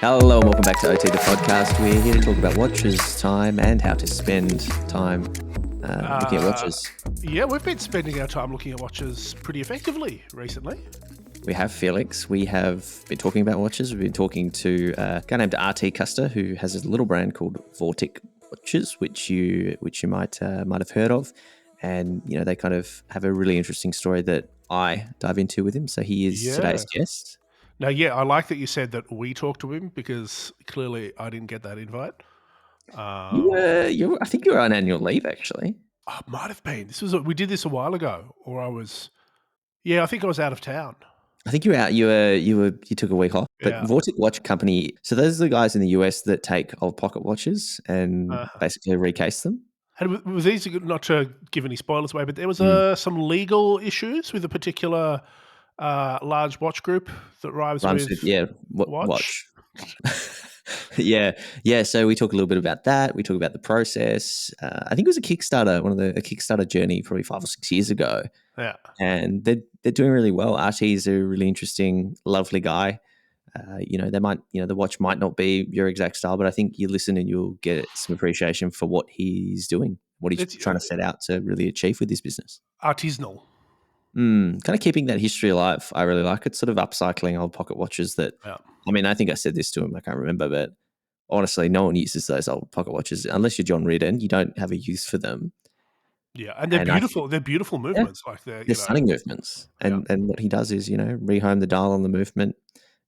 Hello and welcome back to OT, the podcast. We're here to talk about watches, time, and how to spend time looking at watches. Yeah, we've been spending our time looking at watches pretty effectively recently. We have Felix. We have been talking about watches. We've been talking to a guy named RT Custer, who has a little brand called Vortic Watches, which you might have heard of. And they kind of have a really interesting story that I dive into with him. So he is today's guest. Now, yeah, I like that you said that we talked to him because clearly I didn't get that invite. I think you were on annual leave, actually. Oh, might have been. We did this a while ago, or I was. Yeah, I think I was out of town. I think you were out. You took a week off. But Yeah. Vortic Watch Company. So those are the guys in the US that take old pocket watches and basically recase them. And was these, not to give any spoilers away, but there was some legal issues with a particular large watch group that rhymes with watch. Yeah. So we talk a little bit about that. We talk about the process. I think it was a Kickstarter, a Kickstarter journey, probably 5 or 6 years ago. Yeah, and they're doing really well. RT is a really interesting, lovely guy. The watch might not be your exact style, but I think you listen and you'll get some appreciation for what he's doing, what he's trying to set out to really achieve with his business. Artisanal. Kind of keeping that history alive. I really like it. Sort of upcycling old pocket watches that, I think I said this to him, I can't remember, but honestly, no one uses those old pocket watches unless you're John Ridden. You don't have a use for them. Yeah, and they're beautiful. They're beautiful movements. They're stunning movements. And what he does is, rehome the dial on the movement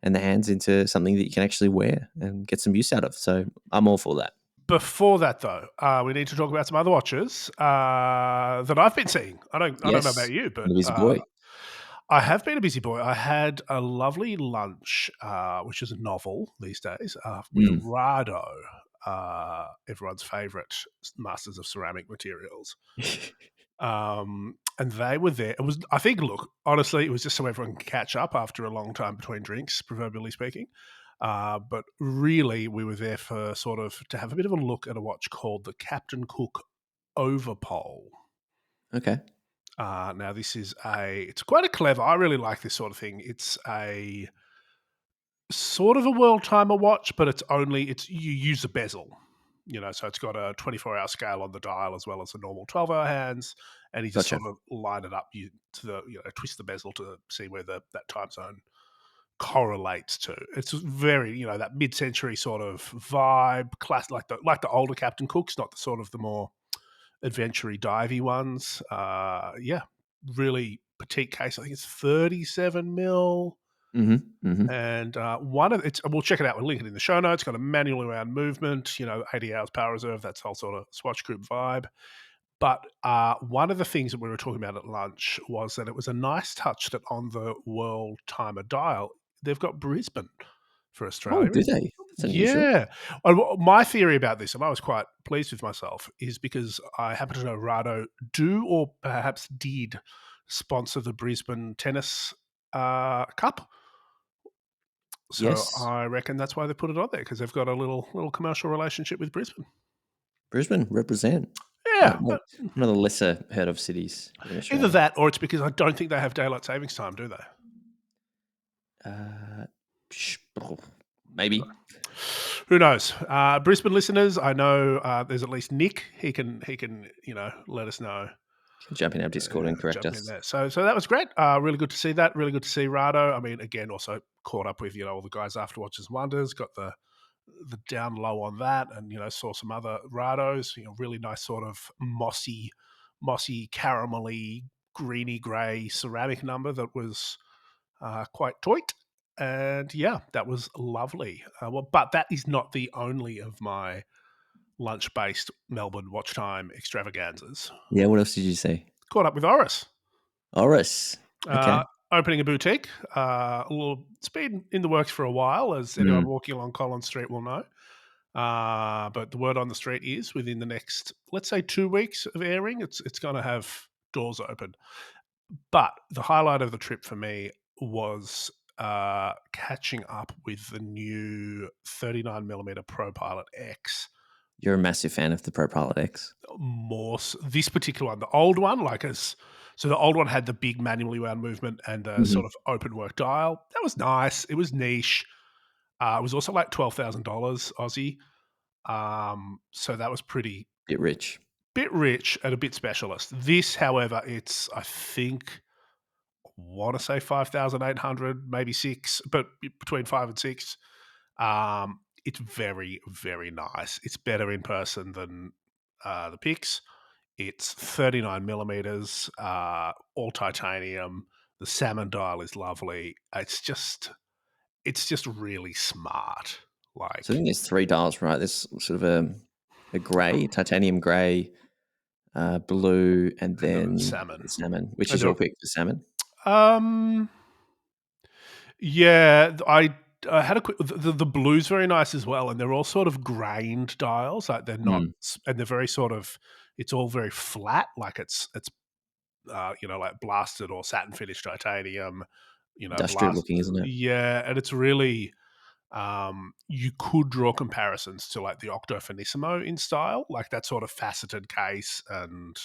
and the hands into something that you can actually wear and get some use out of. So I'm all for that. Before that, though, we need to talk about some other watches that I've been seeing. I don't know about you, but a busy boy. I have been a busy boy. I had a lovely lunch, which is a novel these days, with Rado, everyone's favourite masters of ceramic materials. And they were there. It was, I think, look, honestly, it was just so everyone can catch up after a long time between drinks, proverbially speaking. But really, we were there for to have a bit of a look at a watch called the Captain Cook Overpole. Okay. Now, it's quite a clever, I really like this sort of thing. It's a sort of a world timer watch, but you use a bezel. So it's got a 24-hour scale on the dial as well as the normal 12-hour hands, and you just sort of line it up twist the bezel to see where that time zone correlates to. It's very, that mid-century sort of vibe, class like the older Captain Cooks, not the sort of the more adventure-y, divey ones. Really petite case. I think it's 37 mil. And we'll check it out. We'll link it in the show notes. It's got a manually wound movement, 80 hours power reserve. That's whole sort of Swatch Group vibe. But one of the things that we were talking about at lunch was that it was a nice touch that on the world timer dial, they've got Brisbane for Australia. Oh, do they? Yeah. My theory about this, and I was quite pleased with myself, is because I happen to know Rado do or perhaps did sponsor the Brisbane Tennis Cup. So yes. I reckon that's why they put it on there, because they've got a little commercial relationship with Brisbane. Brisbane, represent. Yeah. One of the lesser heard of cities. Either that or it's because I don't think they have daylight savings time, do they? Maybe. Who knows? Brisbane listeners, I know there's at least Nick. He can let us know. Jump in our Discord and correct us. So that was great. Really good to see that. Really good to see Rado. I mean, again, also caught up with all the guys after Watches and Wonders. Got the down low on that, and saw some other Rados. Really nice sort of mossy, caramelly, greeny grey ceramic number that was quite toit. And yeah, that was lovely. But that is not the only of my lunch-based Melbourne watch time extravaganzas. Yeah, what else did you say? Caught up with Oris. Okay. Opening a boutique. It's been in the works for a while, as anyone walking along Collins Street will know. But the word on the street is within the next, let's say, 2 weeks of airing, it's going to have doors open. But the highlight of the trip for me was catching up with the new 39mm Pro Pilot X. You're a massive fan of the Pro Pilot X. This particular one, the old one, so the old one had the big manually wound movement and the sort of open work dial. That was nice. It was niche. It was also like $12,000 Aussie. So that was pretty Bit rich. bit rich and a bit specialist. This, however, it's I think want to say 5,800, maybe six, but between 5 and 6. It's very, very nice. It's better in person than the pics. It's 39 millimeters, all titanium. The salmon dial is lovely. It's just really smart. So I Like, think there's three dials, right? There's sort of a grey, titanium grey, blue, and and the then salmon. the salmon. Which And is your pick for salmon? um, yeah, I had a quick. The blue's very nice as well, and they're all sort of grained dials. Like they're not, Mm. and they're very sort of. It's all very flat. Like it's like blasted or satin finished titanium. Industrial Blast. looking, isn't it? Yeah, and it's really. You could draw comparisons to like the Octo Finissimo in style, like that sort of faceted case and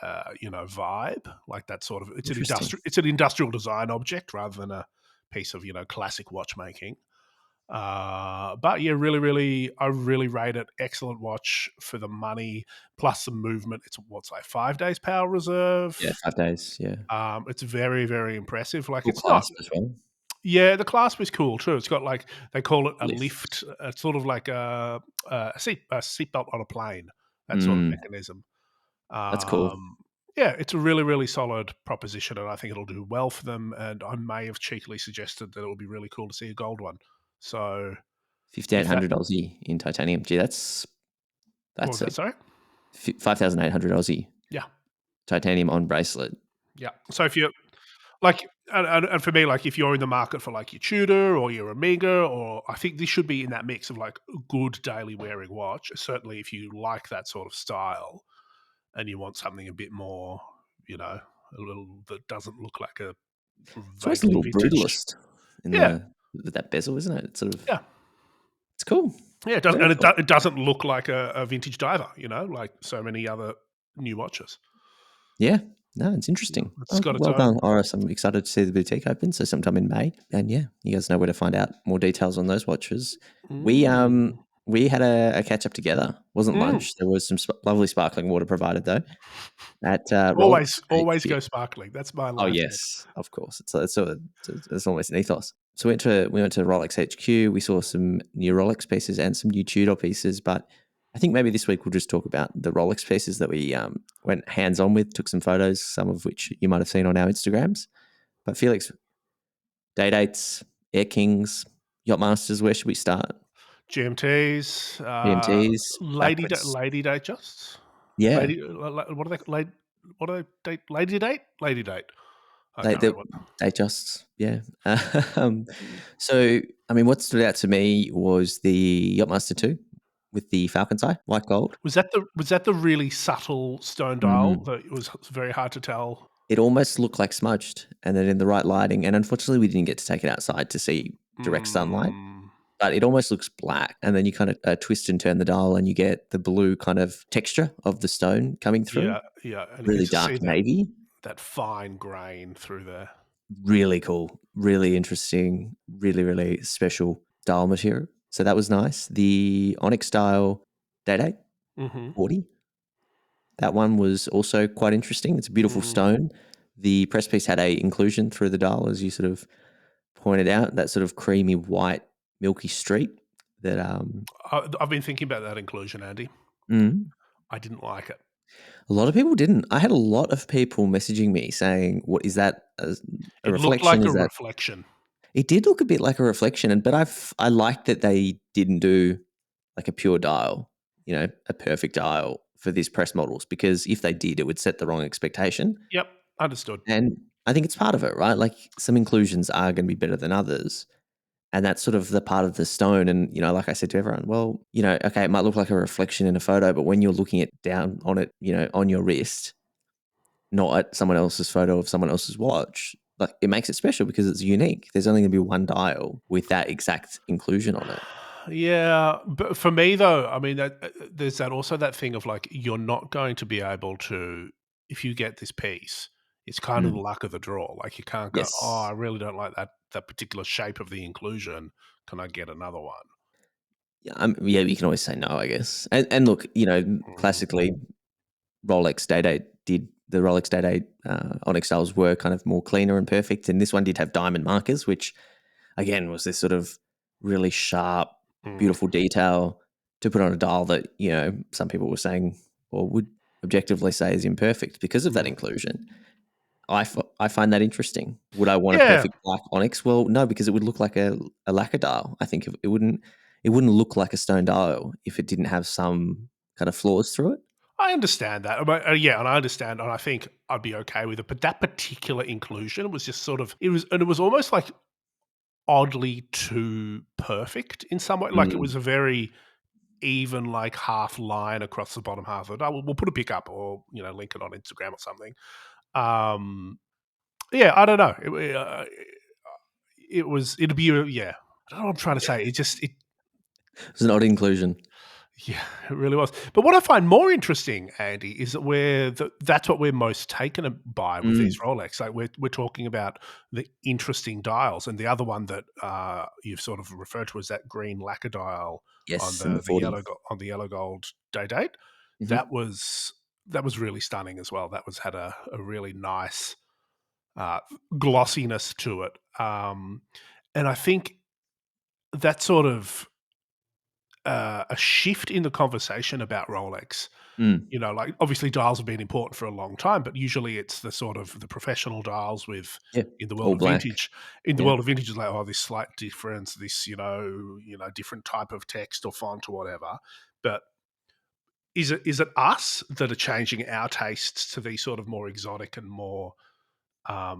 vibe, like that sort of. Interesting. It's an industrial design object rather than a piece of classic watchmaking. But yeah, really, really, I really rate it. Excellent watch for the money, plus some movement. It's what's like 5 days power Yeah, reserve. 5 days. Yeah. It's very, very impressive. Like Cool it's not. clasp as well. Yeah, the clasp is cool too. It's got like they call it a Lift. lift. It's sort of like a seatbelt on a plane. That sort of Mm, mechanism. that's cool. Um, yeah, it's a really, really solid proposition, and I think it'll do well for them. And I may have cheekily suggested that it would be really cool to see a gold one. So if that, 5,800 Aussie in titanium. Gee, what that's was that? a Sorry. 5,800 Aussie Yeah, titanium on bracelet. yeah. So if you're like, and for me, like if you're in the market for like your Tudor or your Omega, or I think this should be in that mix of like a good daily wearing watch. Certainly, if you like that sort of style and you want something a bit more, a little that doesn't look like a It's always a vaguely little vintage. brutalist in Yeah, the with that bezel, isn't it? It's sort of yeah, it's cool. yeah. It does, Very and cool. it doesn't look like a vintage diver. Like so many other new watches. Yeah. No, it's interesting. It's Oh, got its well done, own. Oris. I'm excited to see the boutique open. So sometime in May. And yeah, you guys know where to find out more details on those watches. We Mm. we had a catch up together. Wasn't Mm. lunch. There was some lovely sparkling water provided though at Rolex Always HQ. go sparkling. That's my Oh life tip. yes, of course. It's almost an ethos. So we went to Rolex HQ. We saw some new Rolex pieces and some new Tudor pieces. But I think maybe this week we'll just talk about the Rolex pieces that we went hands on with. Took some photos, some of which you might have seen on our Instagrams. But Felix, day dates, Air Kings, Yacht Masters. Where should we start? GMTs, GMTs backwards. lady date just Yeah, what are they? What are they? Lady date? Lady date. I they can't they, remember. they just yeah. um, What, so I mean, what stood out to me was the Yachtmaster 2 with the Falcon's Eye, white gold. was that the really subtle stone dial Mm. that it was very hard to tell? It almost looked like smudged, and then in the right lighting. And unfortunately, we didn't get to take it outside to see direct sunlight. Mm, But it almost looks black, and then you kind of twist and turn the dial, and you get the blue kind of texture of the stone coming through. yeah, yeah, and you can Really just see dark navy. that fine grain through there. Really cool, really interesting, really, really special dial material. So that was nice. The Onyx style Day Mm-hmm. 40. That one was also quite interesting. It's a beautiful Mm. stone. The press piece had a inclusion through the dial, as you sort of pointed out, that sort of creamy white milky streak that I've been thinking about that inclusion, Andy. mm, I didn't like it. a lot of people didn't. I had a lot of people messaging me saying, "What is that? A It looked reflection? like a Is that?" reflection. It did look a bit like a reflection, but I liked that they didn't do like a pure dial, a perfect dial for these press models, because if they did, it would set the wrong expectation. Yep, understood. And I think it's part of it, right? Like some inclusions are going to be better than others. And that's sort of the part of the stone. And, like I said to everyone, well, okay, it might look like a reflection in a photo, but when you're looking it down on it, on your wrist, not at someone else's photo of someone else's watch, like it makes it special because it's unique. There's only going to be one dial with that exact inclusion on it. Yeah, but for me though, I mean, there's that also that thing of like you're not going to be able to, if you get this piece, It's kind of the luck of the draw. Like you can't go, oh, I Yes. really don't like that particular shape of the inclusion. Can I get another one? Yeah, yeah, you can always say no, I guess. And look, Mm, classically, the Rolex Day-Date Onyx dials were kind of more cleaner and perfect, and this one did have diamond markers, which again was this sort of really sharp, mm, beautiful detail to put on a dial that some people were saying or would objectively say is imperfect because of that mm. inclusion. I find that interesting. Would I want a Yeah, perfect black onyx? Well, no, because it would look like a lacquer dial. I think it wouldn't look like a stone dial if it didn't have some kind of flaws through it. I understand that. But, yeah, and I understand, and I think I'd be okay with it. But that particular inclusion was just sort of it was almost like oddly too perfect in some way. Like it Mm. was a very even like half line across the bottom half of it. We'll put a pic up or link it on Instagram or something. Um, yeah, I don't know. It'd be yeah. I don't know what I'm trying to say. It It was an odd inclusion. Yeah, it really was. But what I find more interesting, Andy, is that that's what we're most taken by with these Mm. Rolex. Like we're talking about the interesting dials, and the other one that you've sort of referred to as that green lacquer dial on Yes, and the 40. on the yellow gold day date. Mhm. That was really stunning as well. That was had a really nice uh, glossiness to it, and I think that sort of a shift in the conversation about Rolex. Mm. Like obviously dials have been important for a long time, but usually it's the sort of the professional dials with Yeah, in the world all of black. vintage. In the Yeah. world of vintage, is like, oh, this slight difference, this, different type of text or font or whatever. But is it us that are changing our tastes to these sort of more exotic and more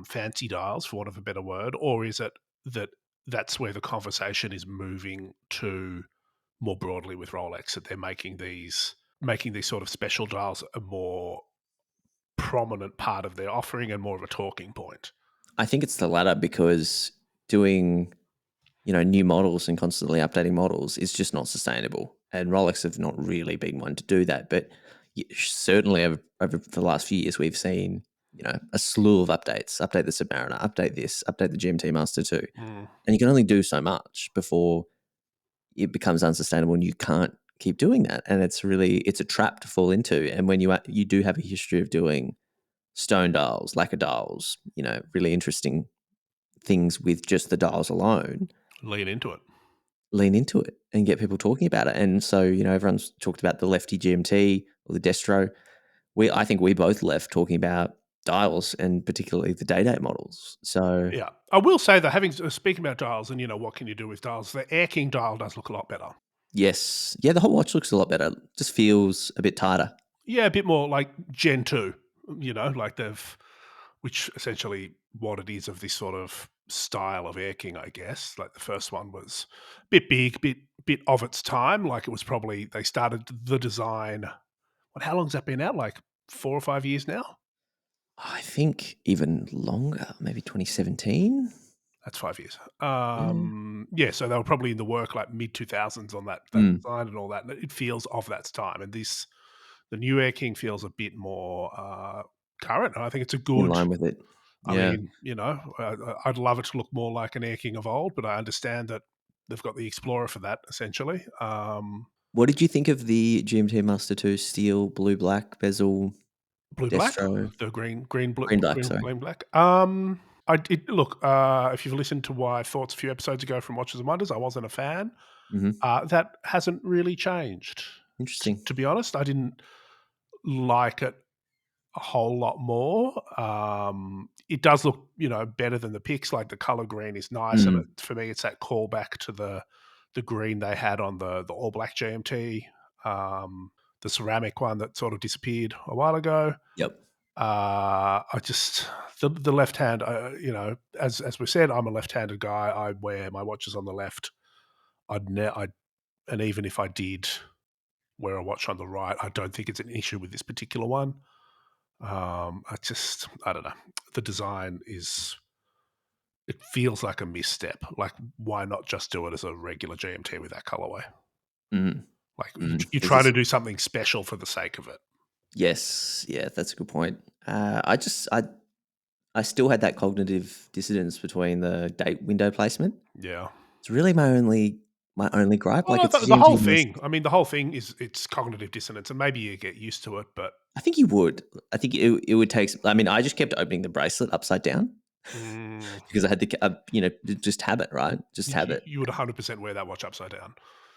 fancy dials, for want of a better word, or is it that that's where the conversation is moving to more broadly with Rolex, that they're making these sort of special dials a more prominent part of their offering and more of a talking point? I think it's the latter because doing new models and constantly updating models is just not sustainable. And Rolex have not really been one to do that. But certainly over the last few years, we've seen a slew of updates. Update the Submariner, update this, update the GMT Master 2. Mm, And you can only do so much before it becomes unsustainable and you can't keep doing that. And it's a trap to fall into. And when you do have a history of doing stone dials, lacquer dials, really interesting things with just the dials alone, lean into it. lean into it and get people talking about it. And so, everyone's talked about the lefty GMT or the Destro. I think we both left talking about dials and particularly the day-date models. So Yeah, I will say that having speaking about dials and what can you do with dials, the Air King dial does look a lot better. yes, yeah, the whole watch looks a lot better. Just feels a bit tighter. Yeah, a bit more like Gen 2, like which essentially what it is of this sort of style of Air King, I guess. Like the first one was a bit big, bit of its time. Like it was probably, they started the design. How long's that been out? Like 4 or 5 years now? I think even longer, maybe 2017. That's 5 years. Yeah. Yeah, so they were probably in the work like mid 2000s on that Mm, design and all that. And it feels of that time. And the new Air King feels a bit more current. And I think it's a in good. line with it. I Yeah. mean, I'd love it to look more like an Air King of old, but I understand that they've got the Explorer for that essentially. What did you think of the GMT Master 2 steel, blue, black bezel, Blue black, Destro, the green blue green, black? green Sorry. green black. I did look. If you've listened to my thoughts a few episodes ago from Watches and Wonders, I wasn't a fan. Hmm. That hasn't really changed. Interesting. To be honest, I didn't like it a whole lot more. It does look, better than the pics. Like the color green is nice, and Mm. for me, it's that callback to the green they had on the all black GMT, the ceramic one that sort of disappeared a while ago. Yep. I just the left hand, as we said, I'm a left-handed guy. I wear my watches on the left. And even if I did wear a watch on the right, I don't think it's an issue with this particular one. I don't know. The design it feels like a misstep. Like, why not just do it as a regular GMT with that colorway? Mm. Like, Mm. you There's try to this. do something special for the sake of it. Yes. Yeah, that's a good point. I I still had that cognitive dissonance between the date window placement. Yeah. It's really my only gripe. Like Well, it's the whole GMT thing. Masters. I mean, the whole thing is it's cognitive dissonance, and maybe you get used to it, but I think you would. I think it would take. I mean, I just kept opening the bracelet upside down mm, because I had to, just habit, right? Just habit. you would 100% wear that watch upside down.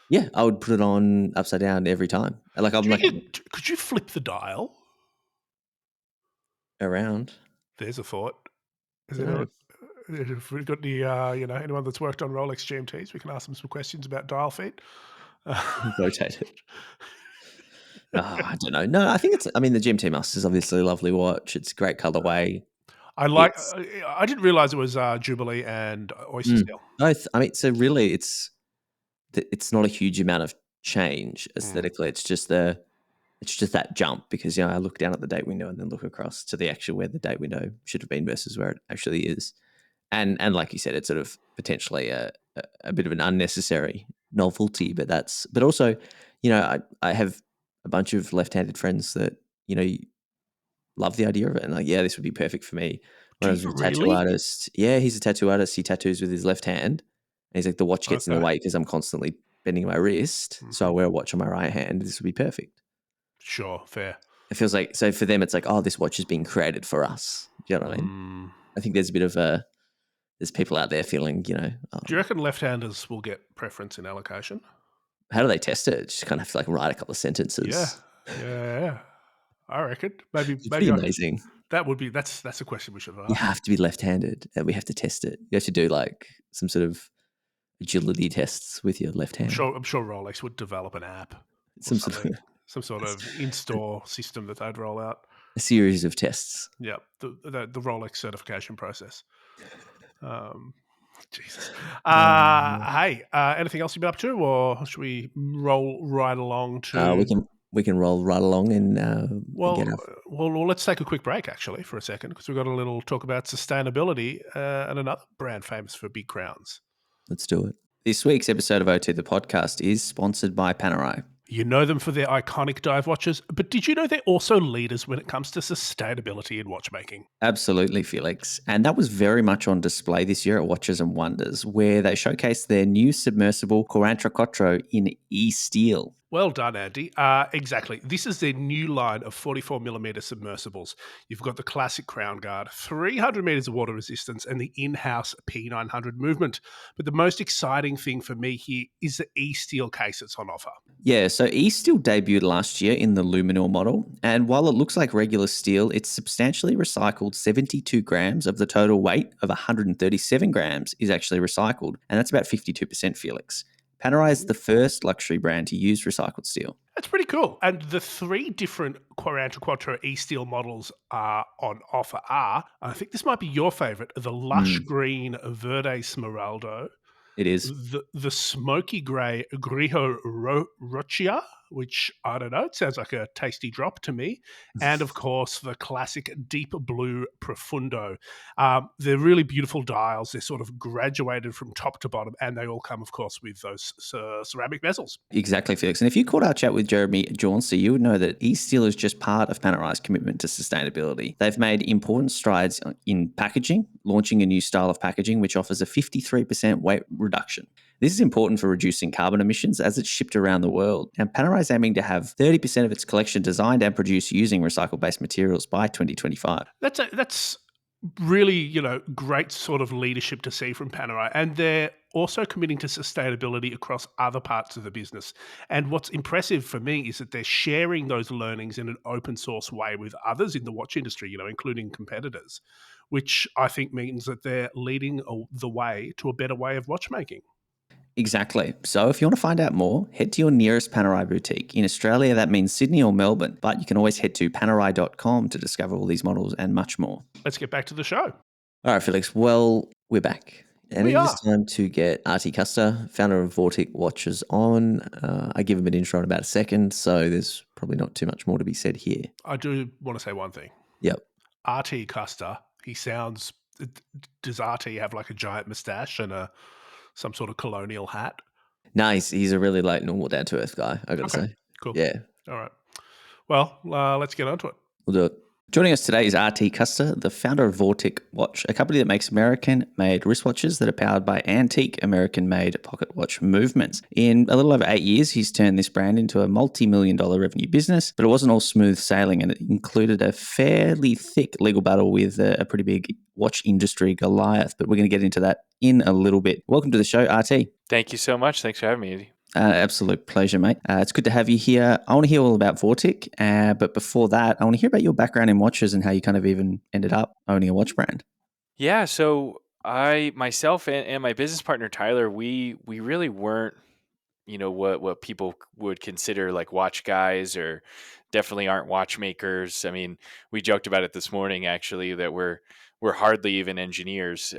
Yeah, I would put it on upside down every time. Like I'm Do you like reckon, could you flip the dial? around. There's a thought. Is I don't anyone, know. if we've got any, anyone that's worked on Rolex GMTs, we can ask them some questions about dial feet. Rotate it. I don't know. No, I think it's. I mean, the GMT Master is obviously a lovely watch. It's a great colorway. I like. It's I didn't realize it was Jubilee and Oyster Steel. both. I mean, so really, it's not a huge amount of change Mm. aesthetically. It's just that jump because I look down at the date window and then look across to the actual where the date window should have been versus where it actually is. And like you said, it's sort of potentially a bit of an unnecessary novelty, but also, I have a bunch of left-handed friends that love the idea of it, and like, yeah, this would be perfect for me. When Do I you was with a tattoo really? artist, yeah, he's a tattoo artist. He tattoos with his left hand, and he's like, the watch gets in the Okay. way because I'm constantly bending my wrist, so I Mhm. wear a watch on my right hand. This would be perfect. Sure. Fair. It feels like so for them, it's like, oh, this watch is being created for us. Do you know what I mean? Mm. I think there's a bit of there's people out there feeling, Do you reckon left-handers will get preference in allocation? how do they test it? Just kind of have to like write a couple of Yeah. sentences. Yeah. I reckon. Maybe. It's pretty Maybe amazing. that would be. That's a question we should have You asked. have to be left-handed, and we have to test it. You have to do like some sort of agility tests with your left hand. I'm sure Rolex would develop an app or Some sort something, of some sort of in-store system that they'd roll out. a series of tests. Yeah, the Rolex certification process. Um, Jesus. Um, Hey, anything else you've been up to, or should we roll right along we to? can roll right along and get Well, our. let's take a quick break actually for a second because we've got a little talk about sustainability and another brand famous for big crowns. Let's do it. This week's episode of OT the podcast is sponsored by Panerai. You know them for their iconic dive watches, but did you know they're also leaders when it comes to sustainability in watchmaking? Absolutely, Felix. And that was very much on display this year at Watches and Wonders, where they showcased their new submersible Corantra Quattro in e-steel. Well done, Andy. Exactly. This is their new line of 44mm submersibles. You've got the classic Crown Guard, 300 meters of water resistance, and the in-house P900 movement. But the most exciting thing for me here is the e-steel case that's on offer. Yeah, so e-steel debuted last year in the Luminor model, and while it looks like regular steel, it's substantially recycled. 72 grams of the total weight of 137 grams is actually recycled, and that's about 52%, Felix. Panerai is the first luxury brand to use recycled steel. That's pretty cool. And the three different Quaranta Quattro e-steel models are on offer are, I think this might be your favorite, the lush green Verde Smeraldo, It is. the smoky grey Grijo Rochia, which I don't know, it sounds like a tasty drop to me, and of course the classic deep blue Profundo. They're really beautiful dials. They're sort of graduated from top to bottom, and they all come, of course, with those ceramic bezels. Exactly, Felix. And if you caught our chat with Jeremy Jauncey, you would know that e-steel is just part of Panerai's commitment to sustainability. They've made important strides in packaging, launching a new style of packaging which offers a 53% weight reduction. This is important for reducing carbon emissions as it's shipped around the world. And Panerai is aiming to have 30% of its collection designed and produced using recycle-based materials by 2025. That's really, great sort of leadership to see from Panerai. And they're also committing to sustainability across other parts of the business. And what's impressive for me is that they're sharing those learnings in an open source way with others in the watch industry, including competitors, which I think means that they're leading the way to a better way of watchmaking. Exactly. So if you want to find out more, head to your nearest Panerai boutique. In Australia, that means Sydney or Melbourne, but you can always head to panerai.com to discover all these models and much more. Let's get back to the show. All right, Felix. Well, we're back. And We it is are. time to get RT Custer, founder of Vortic Watches, on. I give him an intro in about a second, so there's probably not too much more to be said here. I do want to say one thing. Yep. RT Custer, he sounds. Does RT have like a giant mustache and some sort of colonial hat? Nice. He's a really like normal, down to earth guy, I gotta Okay, say. cool. Yeah, All right. Well, let's get on to it. we'll do it. Joining us today is RT Custer, the founder of Vortic Watch, a company that makes American-made wristwatches that are powered by antique American-made pocket watch movements. In a little over 8 years, he's turned this brand into a multi-million-dollar revenue business, but it wasn't all smooth sailing, and it included a fairly thick legal battle with a pretty big watch industry Goliath. But we're going to get into that in a little bit. Welcome to the show, RT. Thank you so much. Thanks for having me, Andy. Absolute pleasure, mate. It's good to have you here. I want to hear all about Vortic, but before that, I want to hear about your background in watches and how you kind of even ended up owning a watch brand. Yeah, so I myself and my business partner Tyler, we really weren't, what people would consider like watch guys, or definitely aren't watchmakers. I mean, we joked about it this morning actually that we're hardly even engineers.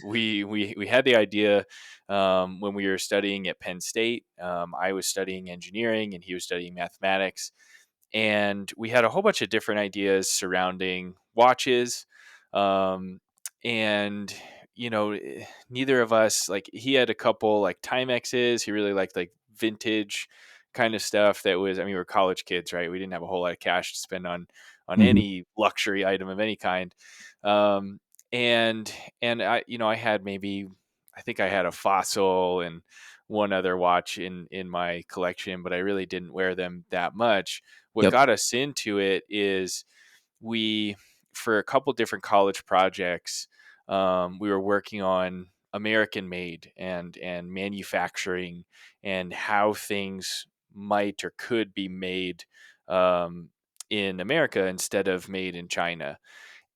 We had the idea when we were studying at Penn State. I was studying engineering and he was studying mathematics, and we had a whole bunch of different ideas surrounding watches. Um, and neither of us, like, he had a couple like Timexes. He really liked like vintage kind of stuff. That was, I mean, we were college kids, right? We didn't have a whole lot of cash to spend on Mm-hmm. any luxury item of any kind. Um, and I had maybe, I think I had a Fossil and one other watch in my collection, but I really didn't wear them that much. What Yep. got us into it is we, for a couple different college projects, we were working on American made and manufacturing, and how things might or could be made um, in America instead of made in China.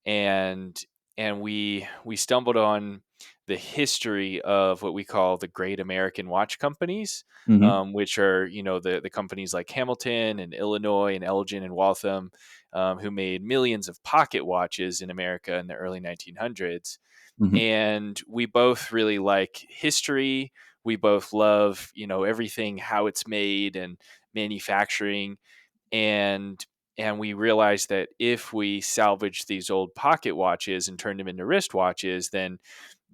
And we stumbled on the history of what we call the Great American Watch Companies, Mm-hmm. which are, the companies like Hamilton and Illinois and Elgin and Waltham, who made millions of pocket watches in America in the early 1900s. Mm-hmm. And we both really like history. We both love, everything, how it's made and manufacturing. And and we realized that if we salvaged these old pocket watches and turned them into wristwatches, then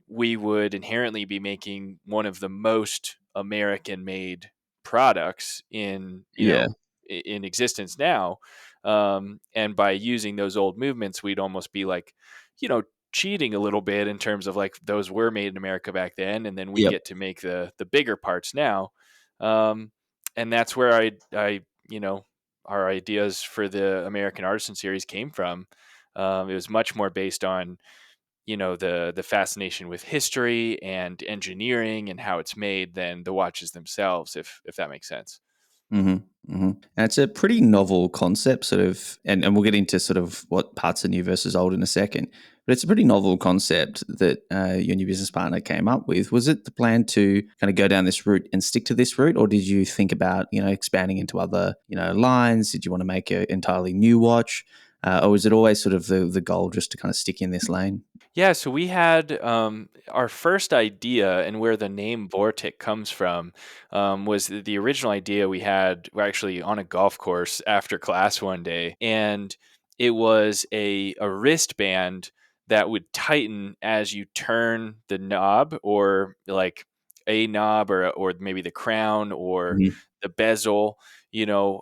we would inherently be making one of the most American made products Yeah. in existence now. And by using those old movements, we'd almost be like, you know cheating a little bit in terms of like, those were made in America back then, and then we Yep. get to make the bigger parts now. Um, and that's where I our ideas for the American Artisan series came from. It was much more based on, the fascination with history and engineering and how it's made, than the watches themselves, if that makes sense. Mm-hmm. Mm-hmm. And it's a pretty novel concept, sort of, and we'll get into sort of what parts are new versus old in a second. But it's a pretty novel concept that your new business partner came up with. Was it the plan to kind of go down this route and stick to this route, or did you think about expanding into other lines? Did you want to make an entirely new watch, or was it always sort of the goal just to kind of stick in this lane? Yeah, so we had our first idea, and where the name Vortic comes from, was the original idea we had. We're actually on a golf course after class one day, and it was a wristband that would tighten as you turn the knob, or like a knob, or maybe the crown, or Mm-hmm. the bezel. You know,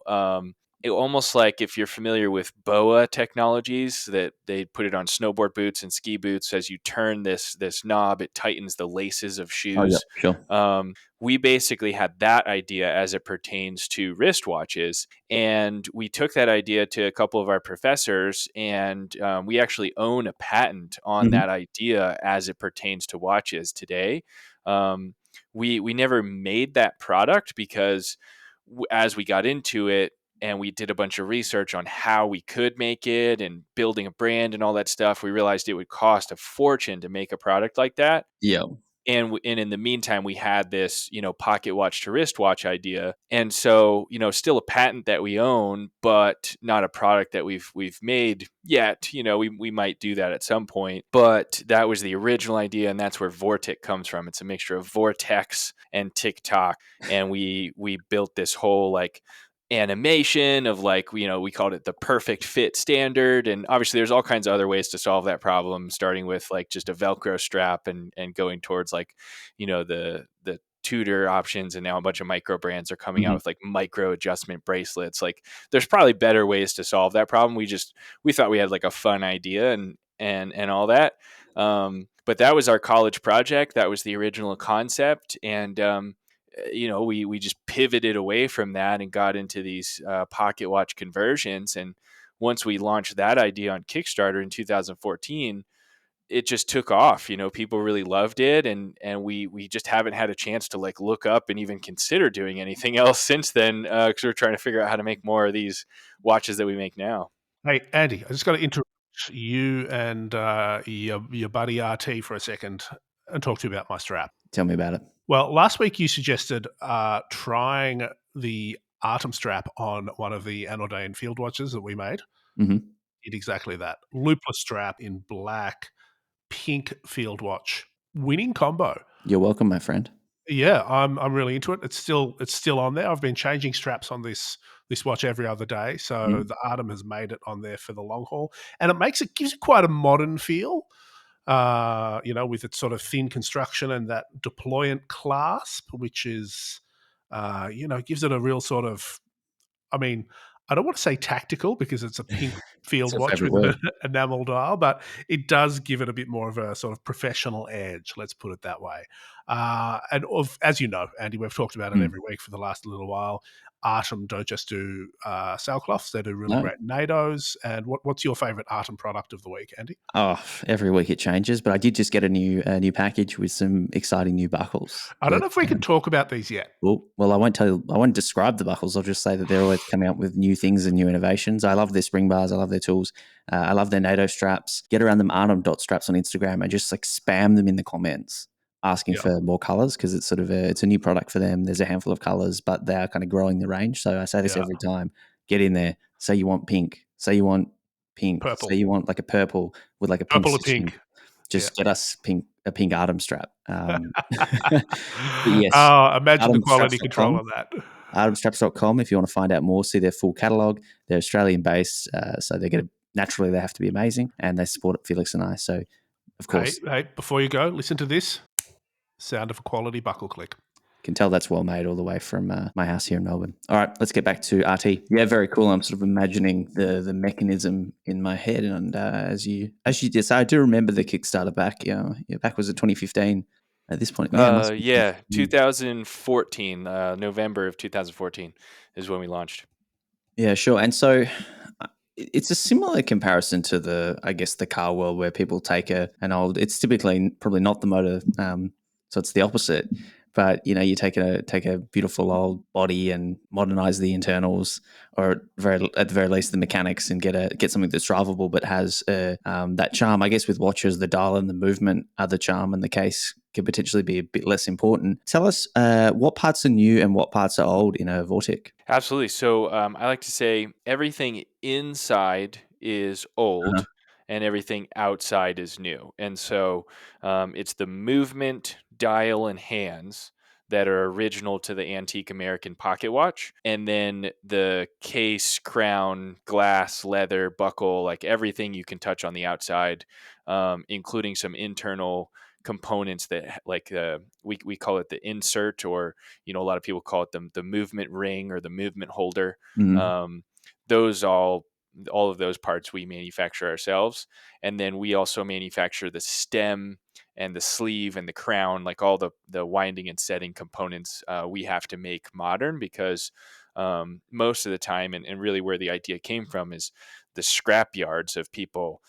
it almost like, if you're familiar with BOA technologies, that they put it on snowboard boots and ski boots. As you turn this knob, it tightens the laces of Oh, yeah, shoes. sure. We basically had that idea as it pertains to wristwatches, and we took that idea to a couple of our professors, and we actually own a patent on Mm-hmm. that idea as it pertains to watches today. Um, we never made that product because, as we got into it and we did a bunch of research on how we could make it and building a brand and all that stuff, we realized it would cost a fortune to make a product like that. Yeah. And in the meantime, we had this, pocket watch to wristwatch idea. And so, still a patent that we own, but not a product that we've made yet. We might do that at some point, but that was the original idea. And that's where Vortic comes from. It's a mixture of Vortex and TikTok. And we built this whole like animation of, like, we called it the perfect fit standard. And obviously there's all kinds of other ways to solve that problem, starting with like just a Velcro strap, and going towards like, the Tudor options, and now a bunch of micro brands are coming out with like micro adjustment bracelets. Like there's probably better ways to solve that problem. We thought we had like a fun idea and all that. But that was our college project. That was the original concept. And, we just pivoted away from that and got into these pocket watch conversions. And once we launched that idea on Kickstarter in 2014, it just took off. People really loved it, and we just haven't had a chance to like look up and even consider doing anything else since then, because we're trying to figure out how to make more of these watches that we make now. Hey, Andy, I just got to interrupt you and your buddy RT for a second and talk to you about my strap. Tell me about it. Well, last week you suggested trying the Artem strap on one of the Anordain field watches that we made. Mm-hmm. Did exactly that. Loopless strap in black, pink field watch. Winning combo. You're welcome, my friend. Yeah, I'm really into it. It's still on there. I've been changing straps on this watch every other day, so the Artem has made it on there for the long haul, and gives it quite a modern feel. With its sort of thin construction and that deployant clasp, which is, gives it a real sort of, I mean, I don't want to say tactical because it's a pink field watch with an enamel dial, but it does give it a bit more of a sort of professional edge. Let's put it that way. As you know, Andy, we've talked about it every week for the last little while. Artem don't just do sailcloths; they do really great NATOs. And what's your favorite Artem product of the week, Andy? Oh, every week it changes, but I did just get a new package with some exciting new buckles. I don't know if we can talk about these yet. Well, I won't describe the buckles. I'll just say that they're always coming up with new things and new innovations. I love their spring bars. I love their tools. I love their NATO straps. Get around them Artem.straps on Instagram and just like spam them in the comments asking for more colors, because it's sort of it's a new product for them. There's a handful of colors, but they are kind of growing the range. So I say this every time. Get in there. Say you want pink. Say you want pink. Purple. Say you want like a purple with like a purple or pink. pink. Just get us a pink Artem strap. But yes. Imagine the quality control on that. Artemstraps.com if you want to find out more, see their full catalogue. They're Australian based, so naturally they have to be amazing, and they support Felix and I. So, of course. Hey, before you go, listen to this sound of a quality buckle click. Can tell that's well made all the way from my house here in Melbourne. All right, let's get back to RT. Yeah, very cool. I'm sort of imagining the mechanism in my head, and as you did say, I do remember the Kickstarter back. Back was it 2015 at this point? 2014, November of 2014 is when we launched. Yeah, sure. And so it's a similar comparison to the car world, where people take it's typically probably not the motor, so it's the opposite. But you take a beautiful old body and modernize the internals, or at the very least the mechanics, and get something that's drivable but has that charm. I guess with watches, the dial and the movement are the charm, and the case can potentially be a bit less important. Tell us what parts are new and what parts are old in a Vortic. Absolutely. So I like to say everything inside is old. And everything outside is new. And so it's the movement, dial, and hands that are original to the antique American pocket watch. And then the case, crown, glass, leather, buckle, like everything you can touch on the outside, including some internal components that we call it the insert, or a lot of people call it the movement ring or the movement holder. Those all of those parts we manufacture ourselves. And then we also manufacture the stem and the sleeve and the crown, like all the winding and setting components we have to make modern, because most of the time, and really where the idea came from, is the scrap yards of people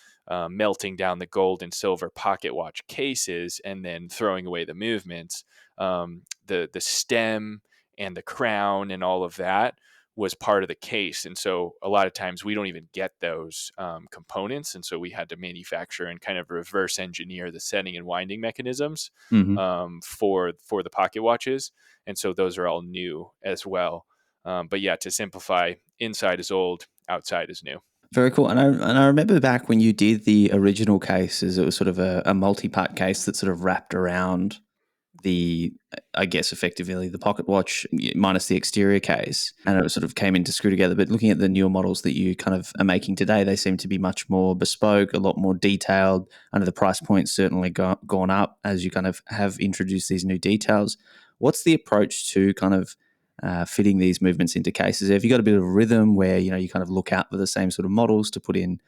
melting down the gold and silver pocket watch cases and then throwing away the movements. The stem and the crown and all of that was part of the case. And so a lot of times we don't even get those components. And so we had to manufacture and kind of reverse engineer the setting and winding mechanisms for the pocket watches. And so those are all new as well. But yeah, to simplify, inside is old, outside is new. Very cool. And I remember back when you did the original cases, it was sort of a multi-part case that sort of wrapped around effectively the pocket watch minus the exterior case, and it sort of came in to screw together. But looking at the newer models that you kind of are making today, they seem to be much more bespoke, a lot more detailed. I know the price point certainly gone up as you kind of have introduced these new details. What's the approach to kind of fitting these movements into cases? Have you got a bit of a rhythm where, you kind of look out for the same sort of models to put in,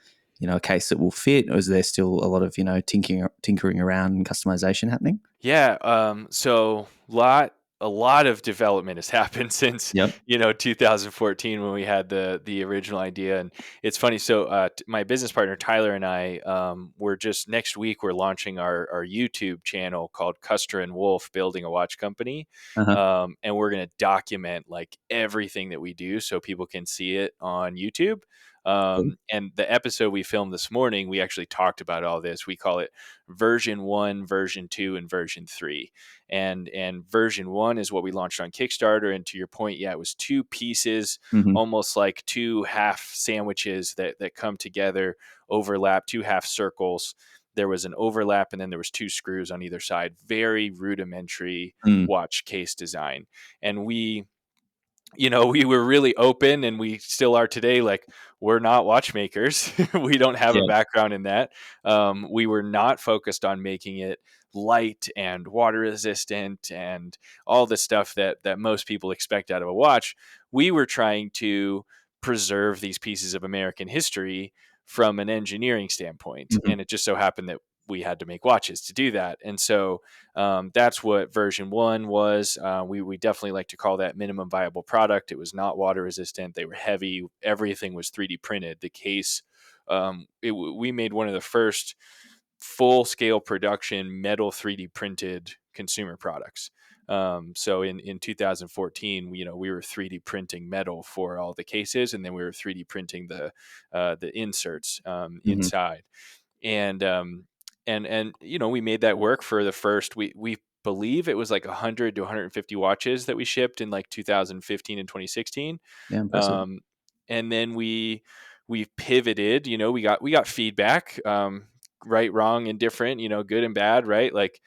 a case that will fit, or is there still a lot of, tinkering around and customization happening? Yeah, so a lot of development has happened since Yep. 2014 when we had the original idea. And it's funny. So my business partner Tyler and I, we're just next week we're launching our YouTube channel called Custer and Wolf Building a Watch Company, Uh-huh. and we're going to document like everything that we do so people can see it on YouTube. Cool. And the episode we filmed this morning, we actually talked about all this. We call it version 1, version 2, and version 3. And version 1 is what we launched on Kickstarter. And to your point, yeah, it was 2 pieces, Mm-hmm. almost like 2 half sandwiches that come together, overlap, 2 half circles. There was an overlap, and then there was 2 screws on either side. Very rudimentary watch case design. And we were really open, and we still are today. Like, we're not watchmakers. We don't have a Yeah. background in that. We were not focused on making it light and water resistant and all the stuff that most people expect out of a watch. We were trying to preserve these pieces of American history from an engineering standpoint. Mm-hmm. And it just so happened that we had to make watches to do that. And so that's what version 1 was. We definitely like to call that minimum viable product. It was not water resistant. They were heavy. Everything was 3D printed. The case, we made one of the first full scale production metal 3D printed consumer products. So in 2014, we were 3D printing metal for all the cases, and then we were 3D printing the inserts inside. And we made that work for the first. We believe it was like 100 to 150 watches that we shipped in like 2015 and 2016. Yeah, impressive. And then we pivoted. We got feedback, right, wrong, indifferent. Good and bad, right? Like,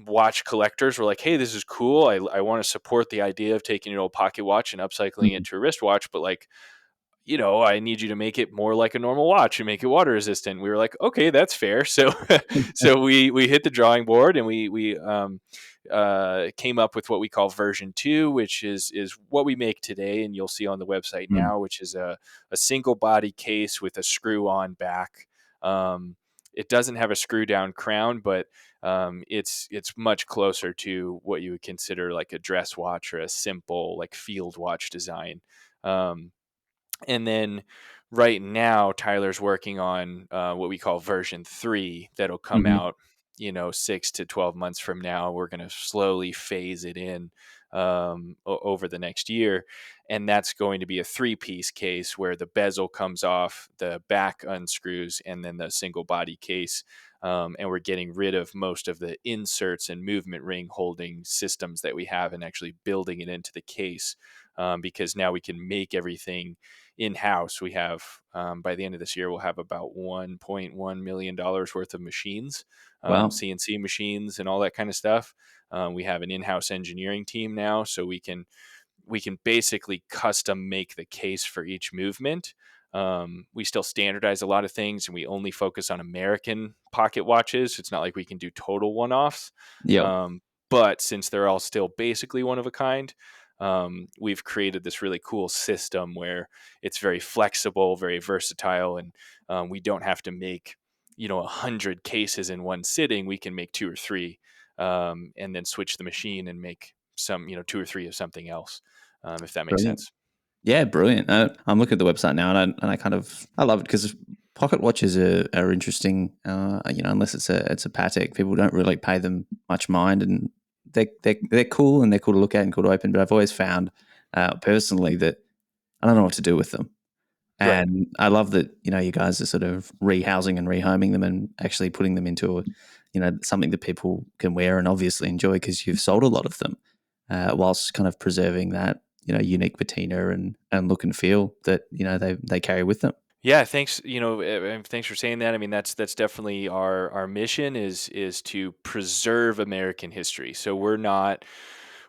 watch collectors were like, "Hey, this is cool. I want to support the idea of taking an old pocket watch and upcycling it to a wristwatch, but like, I need you to make it more like a normal watch and make it water resistant." We were like, okay, that's fair. So, so we hit the drawing board, and we came up with what we call version 2, which is what we make today, and you'll see on the website Mm. now, which is a single body case with a screw on back. It doesn't have a screw down crown, but it's much closer to what you would consider like a dress watch or a simple like field watch design. And then right now, Tyler's working on what we call version 3 that'll come Mm-hmm. out, 6 to 12 months from now. We're going to slowly phase it in over the next year. And that's going to be a 3-piece case where the bezel comes off, the back unscrews, and then the single body case. And we're getting rid of most of the inserts and movement ring holding systems that we have, and actually building it into the case, because now we can make everything in-house. We have, by the end of this year, we'll have about $1.1 million worth of machines, Wow. CNC machines and all that kind of stuff. We have an in-house engineering team now, so we can basically custom make the case for each movement. We still standardize a lot of things, and we only focus on American pocket watches. It's not like we can do total one-offs. Yep. But since they're all still basically one of a kind, we've created this really cool system where it's very flexible, very versatile, and we don't have to make 100 cases in one sitting. We can make 2 or 3, and then switch the machine and make some 2 or 3 of something else, if that makes Brilliant. sense. Yeah, brilliant. I'm looking at the website now, and I love it because pocket watches are interesting. Unless it's a Patek, people don't really pay them much mind, and they're cool, and they're cool to look at and cool to open. But I've always found personally that I don't know what to do with them. Right. And I love that, you guys are sort of rehousing and rehoming them and actually putting them into, something that people can wear and obviously enjoy, because you've sold a lot of them, whilst kind of preserving that, unique patina and look and feel that, they carry with them. Yeah, thanks. And thanks for saying that. I mean, that's definitely our mission is to preserve American history. So we're not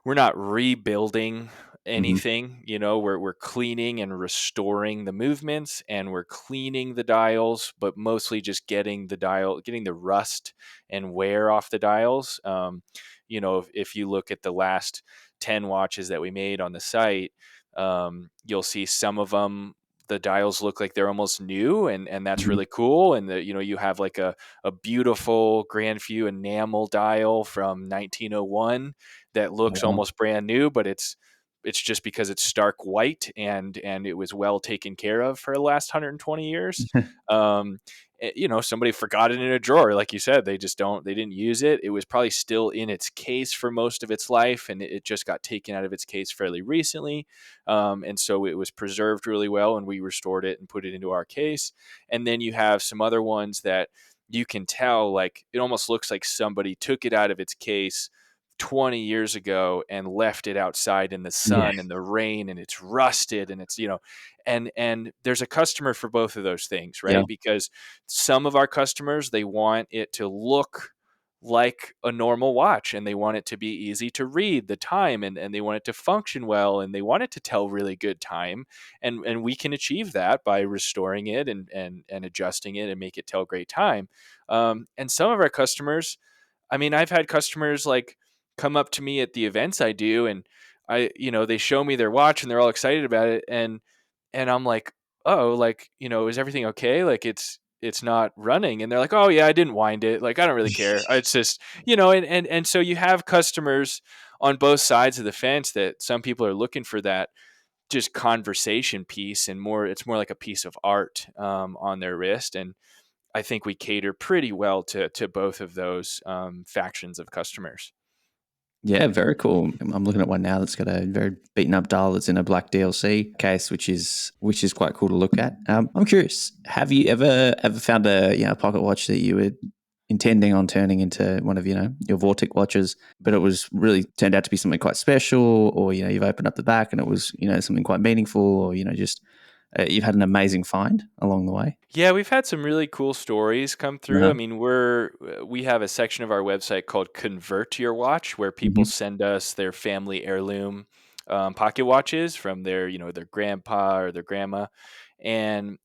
rebuilding Hmm. anything. We're cleaning and restoring the movements, and we're cleaning the dials, but mostly just getting the rust and wear off the dials. if you look at the last 10 watches that we made on the site, you'll see some of them, the dials look like they're almost new, and that's Mhm. really cool. And you have like a beautiful Grand View enamel dial from 1901 that looks Wow. almost brand new, but it's just because it's stark white and it was well taken care of for the last 120 years. Um, somebody forgot it in a drawer, like you said. They didn't use it. It was probably still in its case for most of its life, and it just got taken out of its case fairly recently. And so it was preserved really well, and we restored it and put it into our case. And then you have some other ones that you can tell, like it almost looks like somebody took it out of its case 20 years ago and left it outside in the Yeah. sun and the rain, and it's rusted, and it's and there's a customer for both of those things, Yeah. right? Because some of our customers, they want it to look like a normal watch, and they want it to be easy to read the time, and they want it to function well, and they want it to tell really good time, and we can achieve that by restoring it and adjusting it and make it tell great time. And some of our customers, I mean, I've had customers like come up to me at the events I do, and they show me their watch and they're all excited about it, and I'm like, oh, like, is everything okay? Like it's not running, and they're like, oh yeah, I didn't wind it. Like I don't really care. It's just, and so you have customers on both sides of the fence that some people are looking for that just conversation piece, and it's more like a piece of art on their wrist. And I think we cater pretty well to both of those factions of customers. Yeah, very cool. I'm looking at one now that's got a very beaten up dial that's in a black DLC case, which is quite cool to look at. I'm curious, have you ever found a pocket watch that you were intending on turning into one of your Vortic watches, but it was really turned out to be something quite special, or you've opened up the back and it was something quite meaningful, or just you've had an amazing find along the way? Yeah, we've had some really cool stories come through. I Uh-huh. mean, we have a section of our website called Convert Your Watch, where people Hmm. send us their family heirloom pocket watches from their grandpa or their grandma, and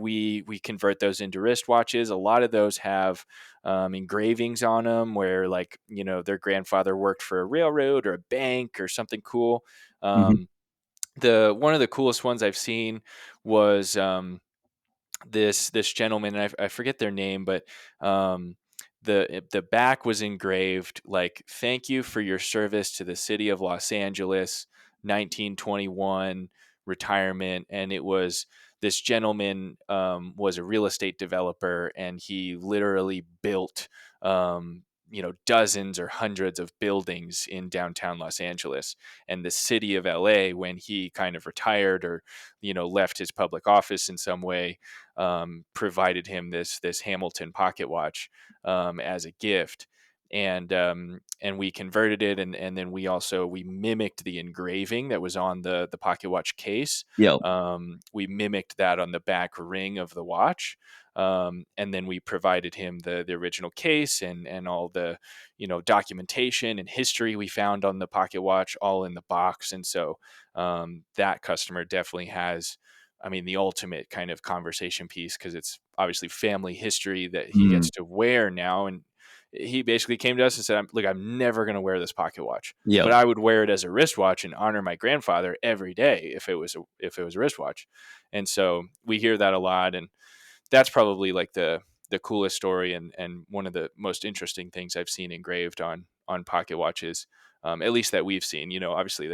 we convert those into wristwatches. A lot of those have engravings on them where, like, their grandfather worked for a railroad or a bank or something cool. Hmm. Um, the one of the coolest ones I've seen was this gentleman, and I forget their name, but um, the back was engraved like, "Thank you for your service to the city of Los Angeles, 1921 retirement." And it was, this gentleman was a real estate developer, and he literally built dozens or hundreds of buildings in downtown Los Angeles. And the city of LA, when he kind of retired or left his public office in some way, provided him this Hamilton pocket watch as a gift. And we converted it, and then we mimicked the engraving that was on the pocket watch case. Yeah. We mimicked that on the back ring of the watch. And then we provided him the original case and all the documentation and history we found on the pocket watch, all in the box. And so that customer definitely has, I mean, the ultimate kind of conversation piece, because it's obviously family history that he Mm. gets to wear now. And he basically came to us and said, "Look, I'm never going to wear this pocket watch, Yeah. but I would wear it as a wristwatch and honor my grandfather every day if it was a wristwatch." And so we hear that a lot, and that's probably like the coolest story, and one of the most interesting things I've seen engraved on pocket watches, at least that we've seen. Obviously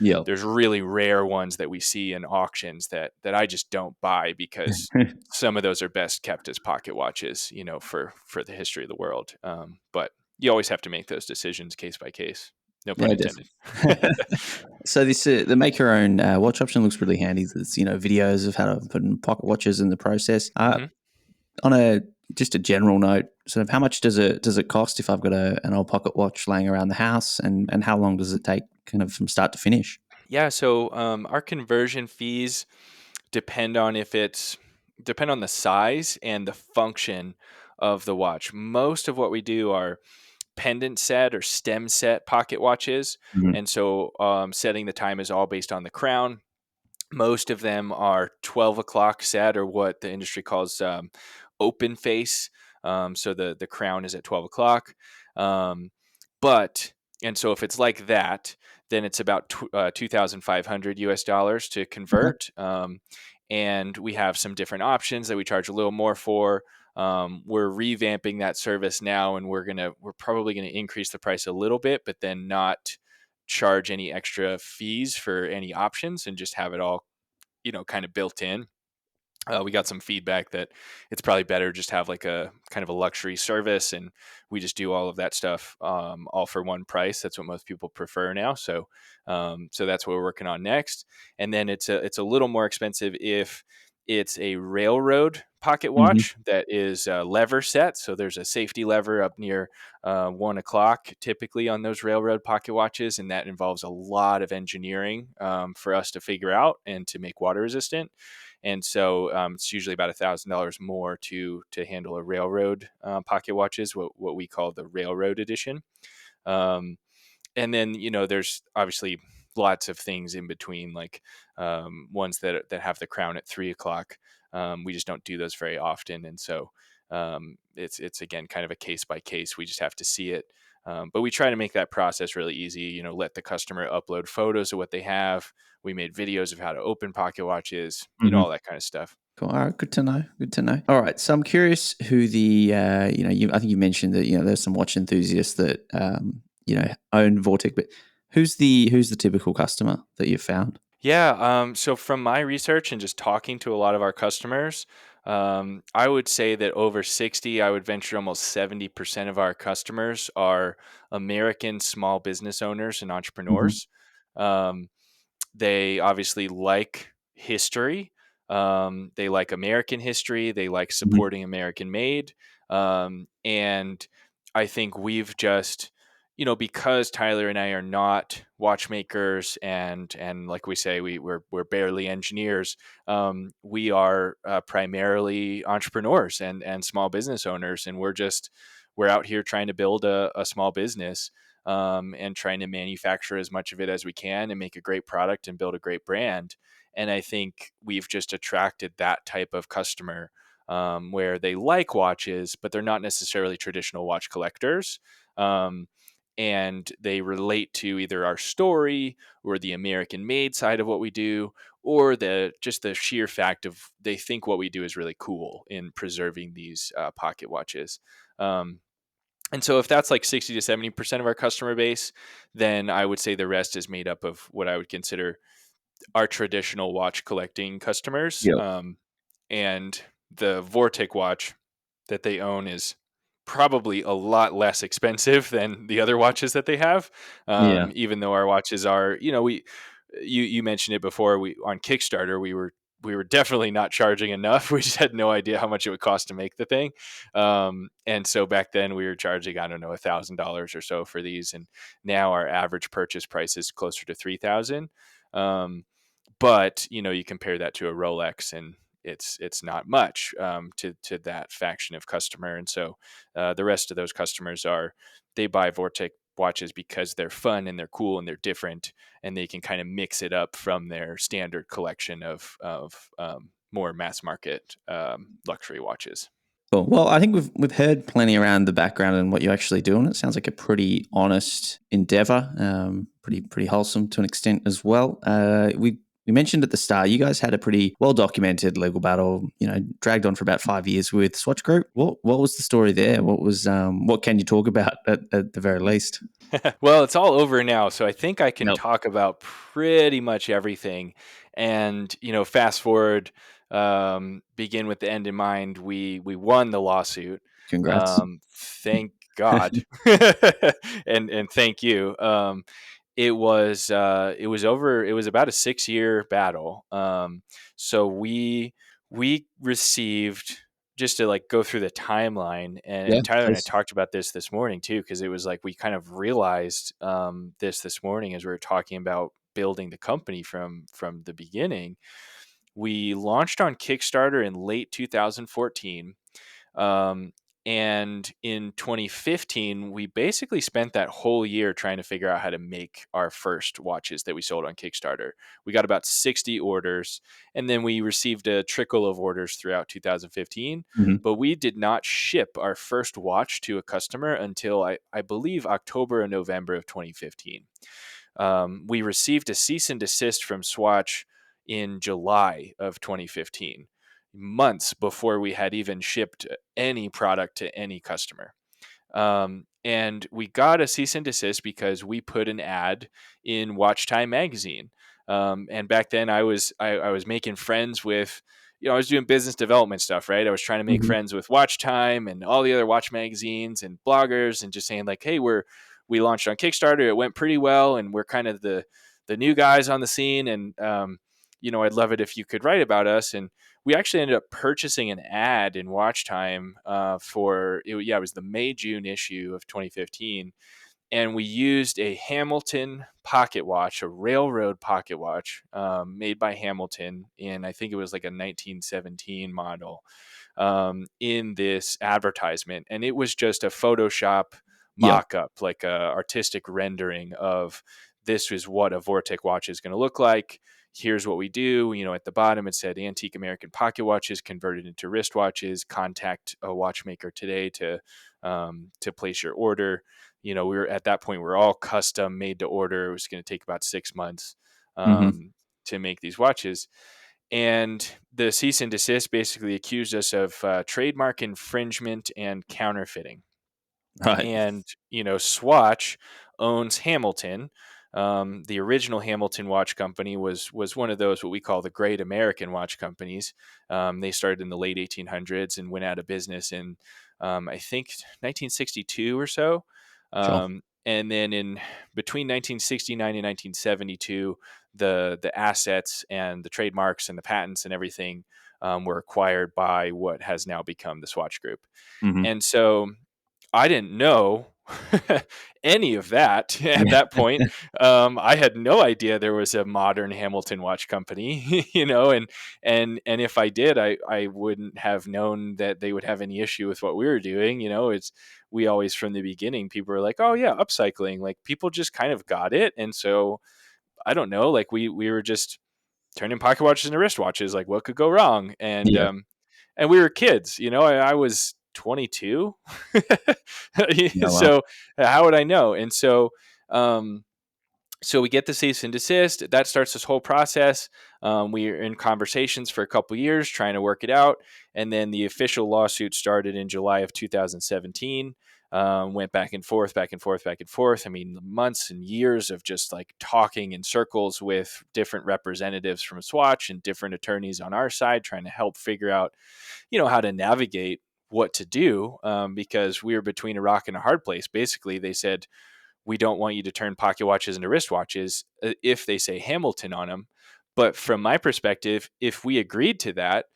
Yeah. there's really rare ones that we see in auctions that I just don't buy, because some of those are best kept as pocket watches, for the history of the world. But you always have to make those decisions case by case. No pun Yeah, intended. definitely. So this the make your own watch option looks really handy. There's videos of how to put in pocket watches in the process. Hmm. On just a general note, sort of how much does it cost if I've got an old pocket watch laying around the house, and how long does it take, kind of from start to finish? Yeah, so our conversion fees depend on the size and the function of the watch. Most of what we do are pendant set or stem set pocket watches, Mhm. and so setting the time is all based on the crown. Most of them are 12 o'clock set, or what the industry calls open face. So the crown is at 12 o'clock. Um, But and so if it's like that, then it's about $2,500 to Okay. convert. And we have some different options that we charge a little more for. We're revamping that service now, and we're probably gonna increase the price a little bit, but then not charge any extra fees for any options, and just have it all, kind of built in. We got some feedback that it's probably better just have like a kind of a luxury service, and we just do all of that stuff, all for one price. That's what most people prefer now. So that's what we're working on next. And then it's a little more expensive if it's a railroad pocket Hmm. watch that is lever set. So there's a safety lever up near 1 o'clock typically on those railroad pocket watches, and that involves a lot of engineering for us to figure out and to make water resistant. And so it's usually about $1,000 more to handle a railroad pocket watches, what we call the railroad edition. Um, and then there's obviously lots of things in between, like ones that have the crown at 3 o'clock. We just don't do those very often, and so it's again kind of a case by case. We just have to see it. But we try to make that process really easy. Let the customer upload photos of what they have. We made videos of how to open pocket watches. Hmm. All that kind of stuff. Cool. All right. Good to know. Good to know. All right. So I'm curious who the, I think you mentioned that, there's some watch enthusiasts that, own Vortic, but who's the typical customer that you've found? Yeah. So from my research and just talking to a lot of our customers, I would say that over 60, I would venture almost 70% of our customers are American small business owners and Hmm. entrepreneurs. Um, they obviously like history. They like American history. They like Hmm. supporting American made. And I think we've just, because Tyler and I are not watchmakers, and like we say, we're barely engineers. We are primarily entrepreneurs and small business owners, and we're out here trying to build a small business, and trying to manufacture as much of it as we can and make a great product and build a great brand. And I think we've just attracted that type of customer, where they like watches, but they're not necessarily traditional watch collectors. Um, and they relate to either our story or the American made side of what we do, or the sheer fact of they think what we do is really cool in preserving these pocket watches. Um, and so if that's like 60 to 70% of our customer base, then I would say the rest is made up of what I would consider our traditional watch collecting customers. Yep. And the Vortic watch that they own is probably a lot less expensive than the other watches that they have. Yeah. Even though our watches are, you mentioned it before, we on Kickstarter, we were definitely not charging enough. We just had no idea how much it would cost to make the thing. And so back then we were charging, I don't know, $1,000 or so for these. And now our average purchase price is closer to 3,000. Um, but you compare that to a Rolex, and it's not much, to that faction of customer. And so the rest of those customers they buy Vortic watches because they're fun and they're cool and they're different, and they can kind of mix it up from their standard collection of more mass market luxury watches. Cool. Well, I think we've heard plenty around the background and what you actually do, and it sounds like a pretty honest endeavor, pretty wholesome to an extent as well. We mentioned at the start you guys had a pretty well documented legal battle, dragged on for about 5 years with Swatch Group. What was the story there? What can you talk about at the very least? Well, it's all over now, so I think I can Yep. talk about pretty much everything. And fast forward, begin with the end in mind. We won the lawsuit. Congrats. Thank God, and thank you. It was over. It was about a 6 year battle. So we received, just to like go through the timeline, Yeah, and Tyler and I please. talked about this morning too, because it was like we kind of realized this morning as we were talking about building the company from the beginning. We launched on Kickstarter in late 2014. And in 2015, we basically spent that whole year trying to figure out how to make our first watches that we sold on Kickstarter. We got about 60 orders, and then we received a trickle of orders throughout 2015. Mm-hmm. But we did not ship our first watch to a customer until I believe October and November of 2015. We received a cease and desist from Swatch in July of 2015, months before we had even shipped any product to any customer. And we got a cease and desist because we put an ad in Watch Time magazine. And back then I was making friends with, I was doing business development stuff, right? I was trying to make Mm-hmm. friends with Watch Time and all the other watch magazines and bloggers, and just saying like, hey, we launched on Kickstarter. It went pretty well, and we're kind of the new guys on the scene. And I'd love it if you could write about us. And we actually ended up purchasing an ad in Watch Time it was the May-June issue of 2015. And we used a Hamilton pocket watch, a railroad pocket watch, made by Hamilton in, I think it was like a 1917 model, in this advertisement. And it was just a Photoshop Yep. mock-up, like a artistic rendering of, this is what a Vortic watch is going to look like. Here's what we do. At the bottom it said antique American pocket watches converted into wristwatches. Contact a watchmaker today to place your order. We were at that point, we're all custom made to order. It was going to take about 6 months Mm-hmm. to make these watches. And the cease and desist basically accused us of trademark infringement and counterfeiting. Right. And Swatch owns Hamilton. The original Hamilton Watch Company was one of those, what we call the great American watch companies. They started in the late 1800s and went out of business in I think 1962 or so. Sure. And then in between 1969 and 1972, the assets and the trademarks and the patents and everything were acquired by what has now become the Swatch Group. Mm-hmm. And so I didn't know any of that at Yeah. that point. I had no idea there was a modern Hamilton watch company, and if I did, I wouldn't have known that they would have any issue with what we were doing. We always, from the beginning, people were like, oh yeah, upcycling, like people just kind of got it. And so I don't know, like we were just turning pocket watches into wristwatches. Like, what could go wrong? Yeah. And we were kids. I was 22. Yeah. Well. So how would I know? And um, so we get the cease and desist. That starts this whole process. We are in conversations for a couple years trying to work it out. And then the official lawsuit started in July of 2017. Went back and forth, back and forth, back and forth. I mean, months and years of just like talking in circles with different representatives from Swatch and different attorneys on our side, trying to help figure out, how to navigate what to do, because we were between a rock and a hard place. Basically, they said, we don't want you to turn pocket watches into wristwatches if they say Hamilton on them. But from my perspective, if we agreed to that,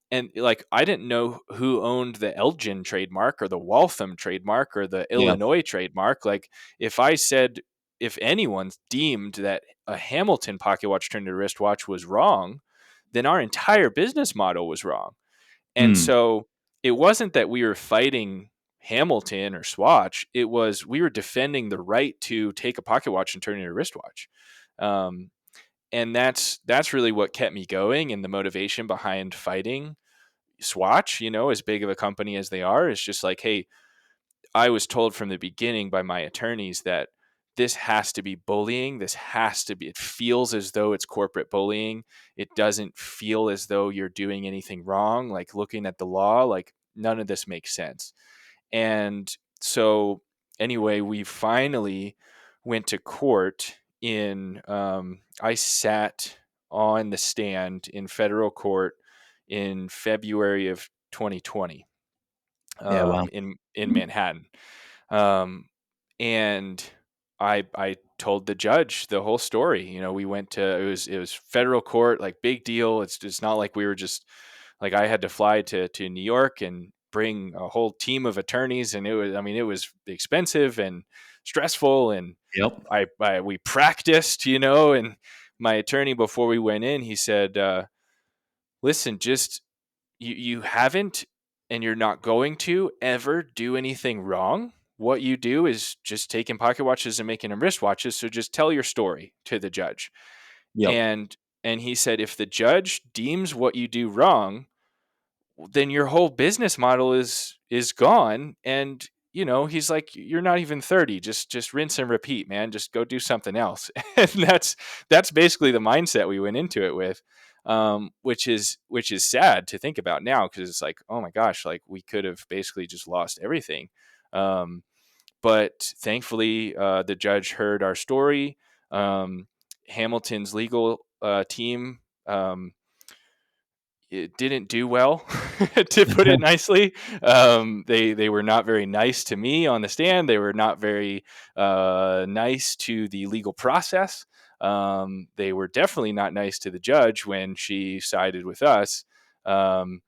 and like I didn't know who owned the Elgin trademark or the Waltham trademark or the Yeah. Illinois trademark. Like if anyone deemed that a Hamilton pocket watch turned into a wristwatch was wrong, then our entire business model was wrong. And Mm. so it wasn't that we were fighting Hamilton or Swatch. It was, we were defending the right to take a pocket watch and turn it into a wristwatch. And that's really what kept me going, and the motivation behind fighting Swatch, as big of a company as they are, is just like, hey, I was told from the beginning by my attorneys that this has to be bullying. It feels as though it's corporate bullying. It doesn't feel as though you're doing anything wrong. Like, looking at the law, like none of this makes sense. And so anyway, we finally went to court I sat on the stand in federal court in February of 2020, Yeah. Wow. in Manhattan. Um, and I told the judge the whole story. We went to, it was federal court, like big deal. It's not like we were just like, I had to fly to New York and bring a whole team of attorneys, and it was expensive and stressful, and Yep. we practiced, and my attorney, before we went in, he said, listen, just you haven't and you're not going to ever do anything wrong. What you do is just taking pocket watches and making them wristwatches. So just tell your story to the judge. Yep. And he said, if the judge deems what you do wrong, then your whole business model is gone. And he's like, you're not even 30. Just rinse and repeat, man. Just go do something else. And that's basically the mindset we went into it with, which is sad to think about now, because it's like, oh my gosh, like we could have basically just lost everything. Um, but thankfully, the judge heard our story. Hamilton's legal team, it didn't do well, to put it nicely. They were not very nice to me on the stand. They were not very nice to the legal process. They were definitely not nice to the judge when she sided with us. Um,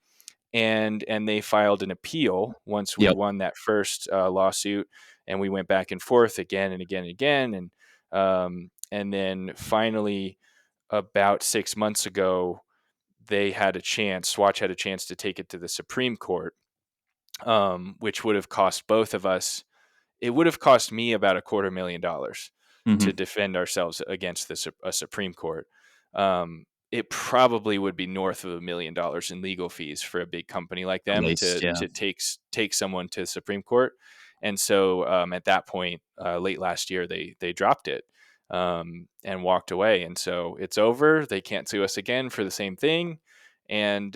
and they filed an appeal once we Yep. won that first lawsuit, and we went back and forth again and again and again, and then finally, about 6 months ago, Swatch had a chance to take it to the Supreme Court, which would have cost both of us. It would have cost me about $250,000 to Hmm. defend ourselves against a Supreme Court. It probably would be north of $1 million in legal fees for a big company like At them least, to yeah. take someone to the Supreme Court. And so at that point, late last year, they dropped it, and walked away. And so it's over. They can't sue us again for the same thing. And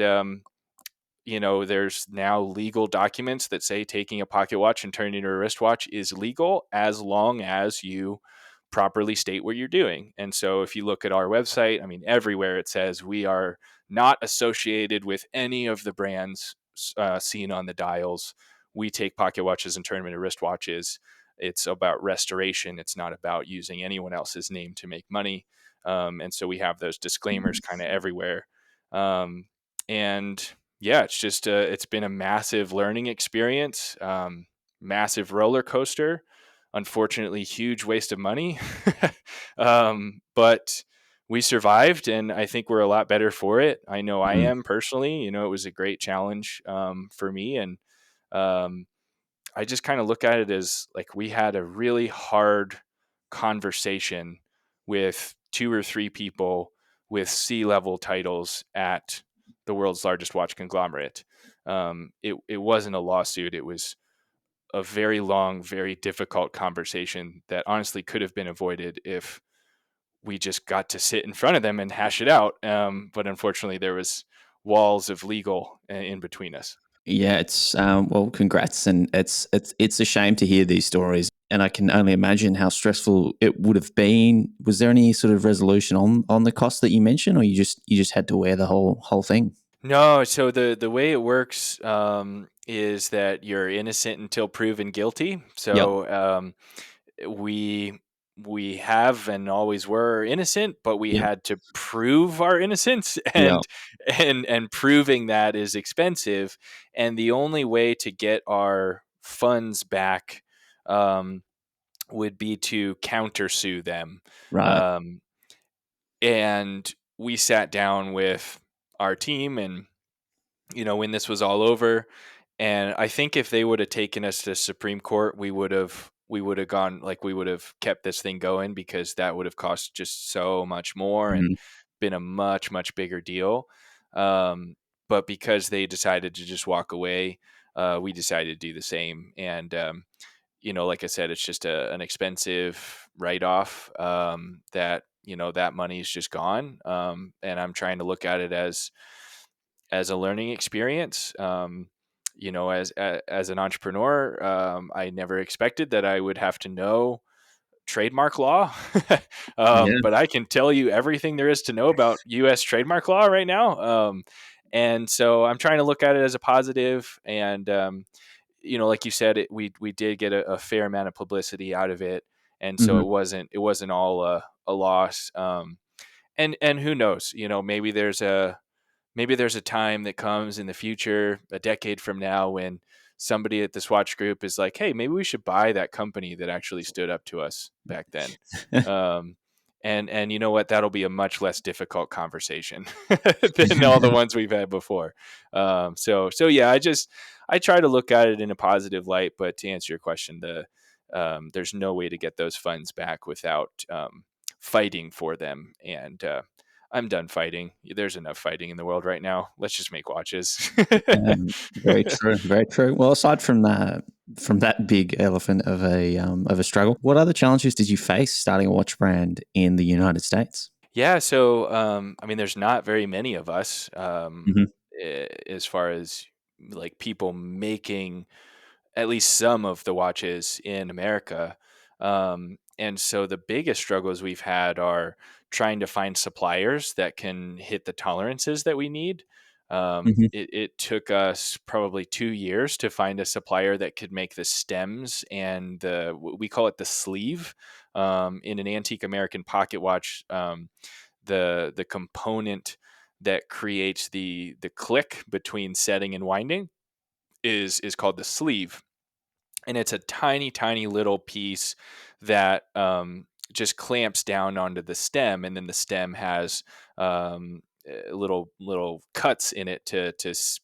there's now legal documents that say taking a pocket watch and turning it into a wristwatch is legal, as long as you properly state what you're doing. And so if you look at our website, I mean, everywhere it says we are not associated with any of the brands seen on the dials. We take pocket watches and turn them into wristwatches. It's about restoration. It's not about using anyone else's name to make money. And so we have those disclaimers kind of everywhere. And yeah, it's been a massive learning experience, massive roller coaster. Unfortunately, huge waste of money. But we survived, and I think we're a lot better for it. I know I Mhm. am personally. It was a great challenge for me, and um, I just kind of look at it as like we had a really hard conversation with two or three people with C-level titles at the world's largest watch conglomerate. It wasn't a lawsuit. It was a very long, very difficult conversation that honestly could have been avoided if we just got to sit in front of them and hash it out. But unfortunately, there was walls of legal in between us. Yeah, it's well, congrats, and it's a shame to hear these stories, and I can only imagine how stressful it would have been. Was there any sort of resolution on the cost that you mentioned, or you just had to wear the whole thing? No, so the way it works is that you're innocent until proven guilty. Yep. So we we have and always were innocent, but we Yep. had to prove our innocence, Yep. and proving that is expensive. And the only way to get our funds back um, would be to countersue them. Right. Um, and we sat down with our team, and when this was all over. And I think if they would have taken us to Supreme Court, we would have gone, like, we would have kept this thing going, because that would have cost just so much more and Mhm. been a much, much bigger deal. But because they decided to just walk away, we decided to do the same. And like I said, it's just an expensive write off, that that money is just gone. And I'm trying to look at it as a learning experience. As an entrepreneur, I never expected that I would have to know trademark law. Yeah. But I can tell you everything there is to know about U.S. trademark law right now. And so I'm trying to look at it as a positive. And like you said, we did get a fair amount of publicity out of it, and so Mhm. it wasn't all a loss. And who knows? Maybe there's a time that comes in the future, a decade from now, when somebody at the Swatch Group is like, "Hey, maybe we should buy that company that actually stood up to us back then." Um, And you know what? That'll be a much less difficult conversation than all the ones we've had before. So yeah, I try to look at it in a positive light. But to answer your question, there's no way to get those funds back without fighting for them. And I'm done fighting. There's enough fighting in the world right now. Let's just make watches. Very true. Very true. Well, aside from that big elephant of a struggle, what other challenges did you face starting a watch brand in the United States? Yeah, so I mean, there's not very many of us Hmm. as far as like people making at least some of the watches in America. And so the biggest struggles we've had are trying to find suppliers that can hit the tolerances that we need. Hmm. It took us probably 2 years to find a supplier that could make the stems and we call it the sleeve in an antique American pocket watch. The component that creates the click between setting and winding is called the sleeve, and it's a tiny little piece that just clamps down onto the stem, and then the stem has little cuts in it to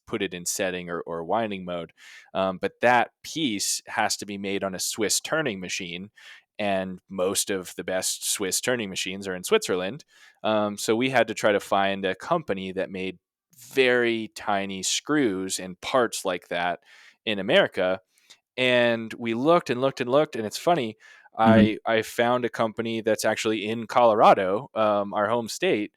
put it in setting or winding mode. But that piece has to be made on a Swiss turning machine, and most of the best Swiss turning machines are in Switzerland. So we had to try to find a company that made very tiny screws and parts like that in America, and we looked and looked and looked, and it's funny, Hmm. I found a company that's actually in Colorado, our home state,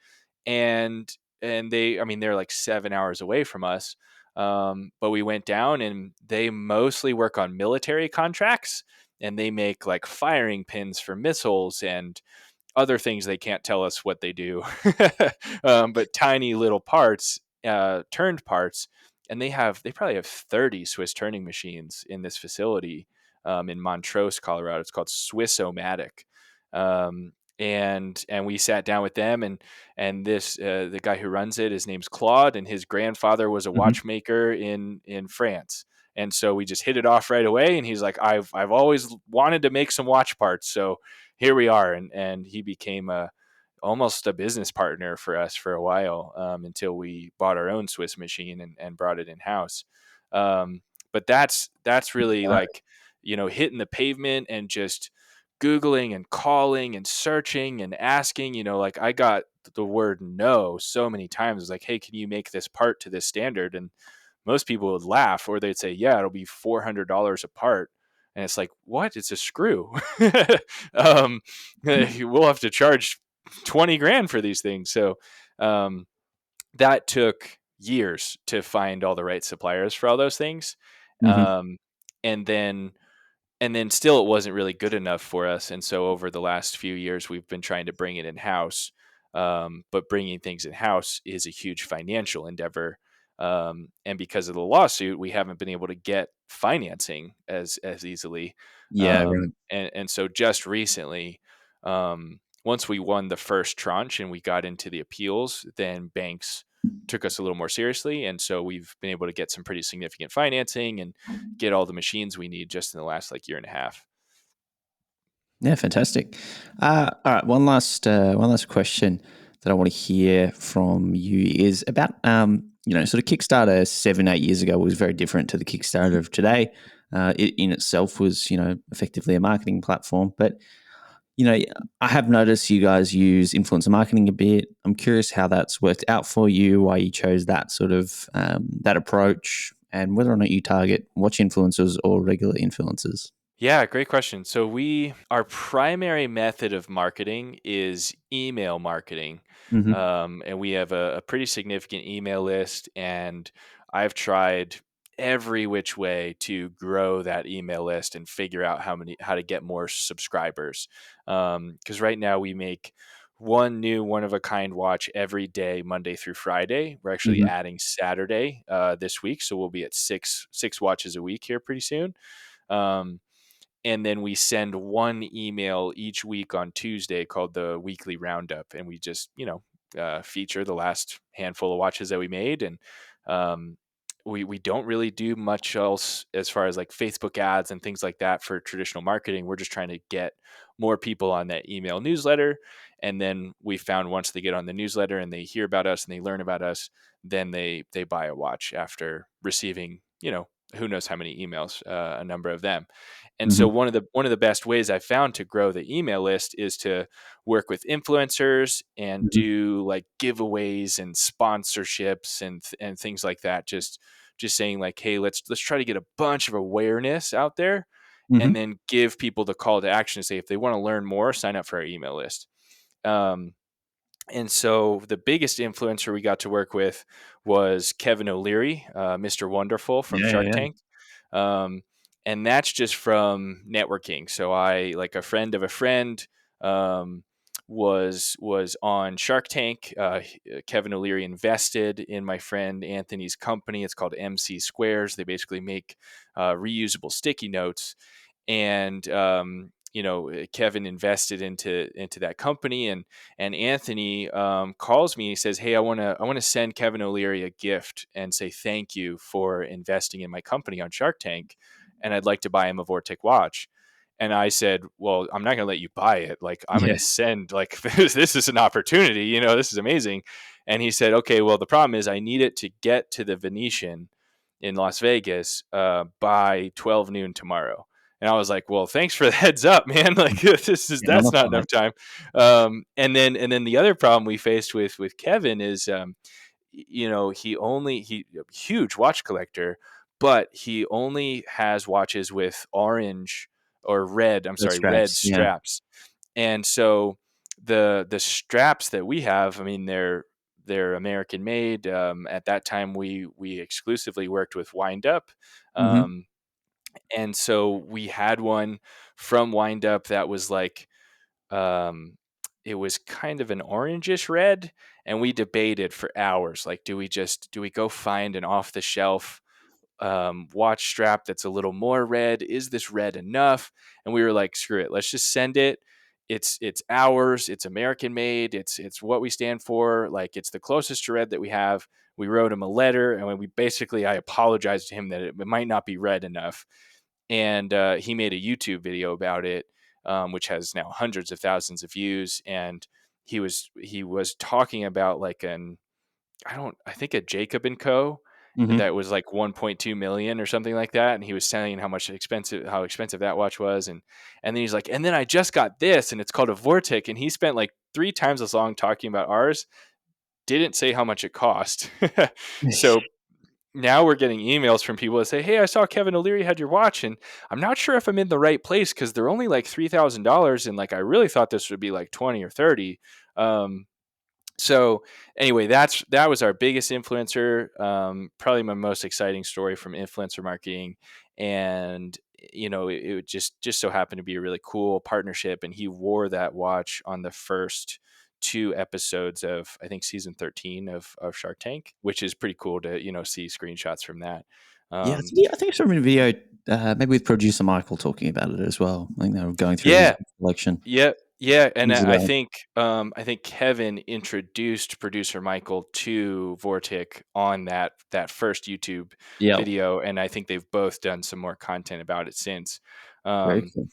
and they, I mean, they're like 7 hours away from us, but we went down, and they mostly work on military contracts, and they make like firing pins for missiles and other things they can't tell us what they do, but tiny little parts, turned parts, and they probably have 30 Swiss turning machines in this facility in Montrose, Colorado. It's called Swissomatic. And we sat down with them, and this the guy who runs it, his name's Claude, and his grandfather was a Hmm. watchmaker in France. And so we just hit it off right away. And he's like, I've always wanted to make some watch parts, so here we are. And he became almost a business partner for us for a while, until we bought our own Swiss machine and brought it in house. Um, but that's really like, hitting the pavement and just Googling and calling and searching and asking. Like, I got the word no so many times. It's like, hey, can you make this part to this standard? And most people would laugh, or they'd say, yeah, it'll be $400 a part. And it's like, what? It's a screw. um, we'll have to charge 20 grand for these things. So um, that took years to find all the right suppliers for all those things. Hmm. Um, and then still it wasn't really good enough for us, and so over the last few years we've been trying to bring it in house. But bringing things in house is a huge financial endeavor, and because of the lawsuit we haven't been able to get financing as easily. Yeah. Right. And so just recently, once we won the first tranche and we got into the appeals, then banks took us a little more seriously, and so we've been able to get some pretty significant financing and get all the machines we need just in the last like year and a half. Yeah, fantastic. All right, one last question that I want to hear from you is about sort of Kickstarter 7-8 years ago was very different to the Kickstarter of today. It in itself was effectively a marketing platform, but I have noticed you guys use influencer marketing a bit. I'm curious how that's worked out for you, why you chose that sort of that approach, and whether or not you target watch influencers or regular influencers. Yeah, great question. So our primary method of marketing is email marketing. Hmm. And we have a pretty significant email list, and I've tried every which way to grow that email list and figure out how to get more subscribers. Because right now we make one new one of a kind watch every day, Monday through Friday. We're actually Hmm. adding Saturday this week, so we'll be at six watches a week here pretty soon. Um, and then we send one email each week on Tuesday called the weekly roundup, and we just feature the last handful of watches that we made, and um, we don't really do much else as far as like Facebook ads and things like that for traditional marketing. We're just trying to get more people on that email newsletter. And then we found once they get on the newsletter and they hear about us and they learn about us, then they buy a watch after receiving, who knows how many emails, a number of them. And so Hmm. one of the best ways I found to grow the email list is to work with influencers and Hmm. do like giveaways and sponsorships and things like that. Just saying like, hey, let's try to get a bunch of awareness out there, and Hmm. then give people the call to action to say if they want to learn more, sign up for our email list. Um, and so the biggest influencer we got to work with was Kevin O'Leary, Mr. Wonderful from Yeah, Shark yeah. Tank. Um, and that's just from networking. So I, like a friend of a friend, um, was on Shark Tank. Kevin O'Leary invested in my friend Anthony's company. It's called MC Squares. They basically make reusable sticky notes, and Kevin invested into that company, and Anthony calls me. He says, "Hey, I want to send Kevin O'Leary a gift and say thank you for investing in my company on Shark Tank, and I'd like to buy him a Vortic watch." And I said, "Well, I'm not going to let you buy it. Like, I'm going Yeah. to send, like, this is an opportunity. This is amazing." And he said, "Okay, well, the problem is I need it to get to the Venetian in Las Vegas by 12 noon tomorrow." And I was like, "Well, thanks for the heads up, man. Like, Yeah, no, that's that's not fine. enough time." And then the other problem we faced with Kevin is, he huge watch collector, but he only has watches with orange or red. I'm Red sorry, red straps. Yeah. straps. And so the straps that we have, I mean, they're American made. At that time, we exclusively worked with Wind Up. Hmm. Um, and so we had one from Wind Up that was like, um, it was kind of an orangish red, and we debated for hours, like, do we go find an off the shelf watch strap that's a little more red? Is this red enough? And we were like, screw it, let's just send it. It's ours. It's American made. It's what we stand for. Like, it's the closest to red that we have. We wrote him a letter, and when I apologized to him that it might not be red enough, and he made a YouTube video about it, which has now hundreds of thousands of views. And he was talking about like I think a Jacob and Co. Hmm. that was like 1.2 million or something like that, and he was saying how expensive that watch was, and then he's like, and then I just got this, and it's called a Vortic, and he spent like 3 times as long talking about ours, didn't say how much it cost. So now we're getting emails from people that say, "Hey, I saw Kevin O'Leary had your watch, and I'm not sure if I'm in the right place because they're only like $3,000, and like I really thought this would be like 20 or 30." So anyway, that was our biggest influencer. Probably my most exciting story from influencer marketing, and it just so happened to be a really cool partnership. And he wore that watch on the first 2 episodes of, I think, season 13 of Shark Tank, which is pretty cool to see screenshots from that. Yeah, Um, I think I saw him in a video, maybe with producer Michael talking about it as well. I think they were going through his yeah, collection Yeah, yeah, and years I ago. think Kevin introduced producer Michael to Vortic on that first YouTube Yeah, video, and I think they've both done some more content about it since. very Um, cool.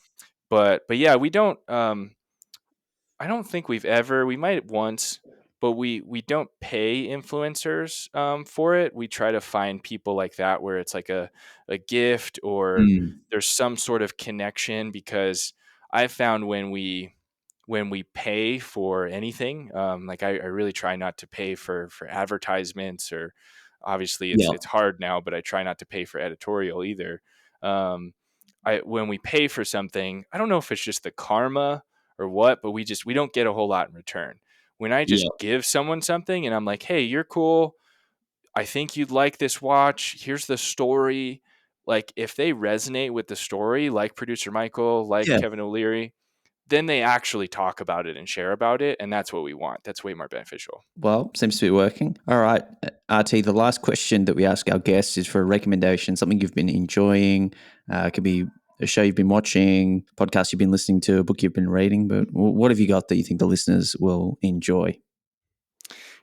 but yeah, we don't. I don't think we might once, but we don't pay influencers for it. We try to find people like that where it's like a gift, or Mm. there's some sort of connection, because I found when we pay for anything, like I really try not to pay for advertisements, or obviously Yeah, it's hard now, but I try not to pay for editorial either. Um, when we pay for something, I don't know if it's just the karma or what, but we don't get a whole lot in return. When I just yeah, give someone something and I'm like, "Hey, you're cool. I think you'd like this watch. Here's the story." Like, if they resonate with the story, like producer Michael, like yeah. Kevin O'Leary, then they actually talk about it and share about it, and that's what we want. That's way more beneficial. Well, seems to be working. All right, RT. The last question that we ask our guests is for a recommendation, something you've been enjoying. It could be a show you've been watching, podcast you've been listening to, a book you've been reading. But what have you got that you think the listeners will enjoy?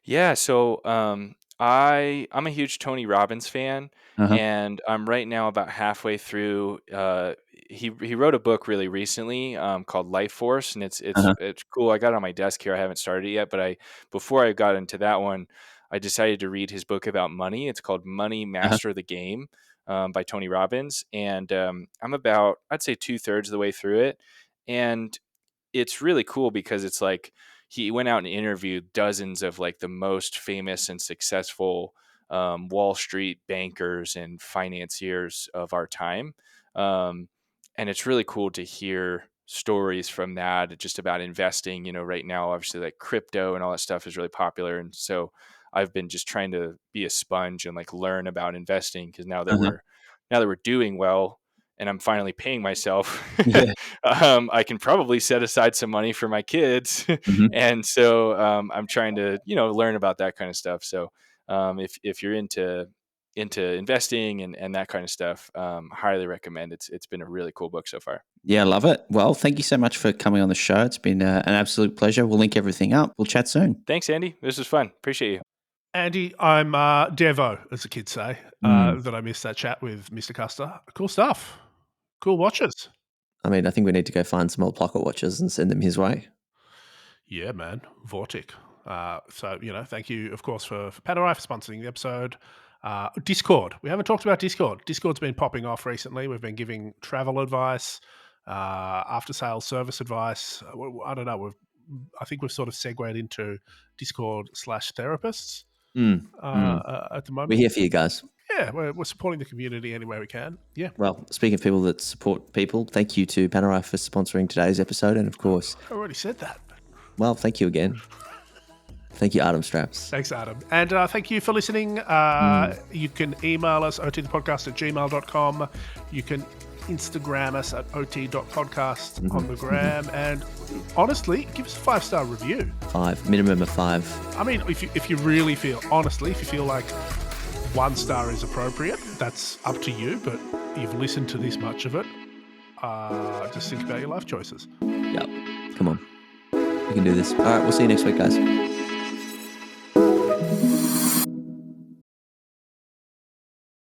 Yeah, so I'm a huge Tony Robbins fan, Uh-huh. and I'm right now about halfway through. He wrote a book really recently called Life Force, and Uh-huh. it's cool. I got it on my desk here. I haven't started it yet, but before I got into that one, I decided to read his book about money. It's called Money Uh-huh. Master the Game by Tony Robbins, and I'm about, I'd say, 2/3 of the way through it, and it's really cool because it's like he went out and interviewed dozens of like the most famous and successful Wall Street bankers and financiers of our time. Um, and it's really cool to hear stories from that just about investing. Right now, obviously, like crypto and all that stuff is really popular. And so I've been just trying to be a sponge and like learn about investing because Uh-huh. now that we're doing well and I'm finally paying myself, Yeah. I can probably set aside some money for my kids. Hmm. And so I'm trying to, learn about that kind of stuff. So if you're into investing and that kind of stuff, highly recommend. It's been a really cool book so far. Yeah, I love it. Well, thank you so much for coming on the show. It's been an absolute pleasure. We'll link everything up. We'll chat soon. Thanks, Andy. This was fun. Appreciate you. Andy, I'm Devo, as the kids say, that I missed that chat with Mr. Custer. Cool stuff. Cool watches. I mean, I think we need to go find some old pocket watches and send them his way. Yeah, man. Vortic. So, thank you, of course, for Panerai for sponsoring the episode. Discord. We haven't talked about Discord. Discord's been popping off recently. We've been giving travel advice, after-sales service advice. I don't know. I think we've sort of segued into Discord/therapists at the moment. We're here for you guys. Yeah, we're supporting the community any way we can. Yeah. Well, speaking of people that support people, thank you to Panerai for sponsoring today's episode. And of course, I already said that. well, thank you again. Thank you, Adam Straps. Thanks, Adam. And thank you for listening. You can email us, otthepodcast@gmail.com. You can Instagram us at ot.podcast on the gram. And honestly, give us a 5-star review. 5, minimum of 5. I mean, if you really feel, honestly, if you feel like 1 star is appropriate, that's up to you. But you've listened to this much of it. Just think about your life choices. Yep. Come on. We can do this. All right. We'll see you next week, guys.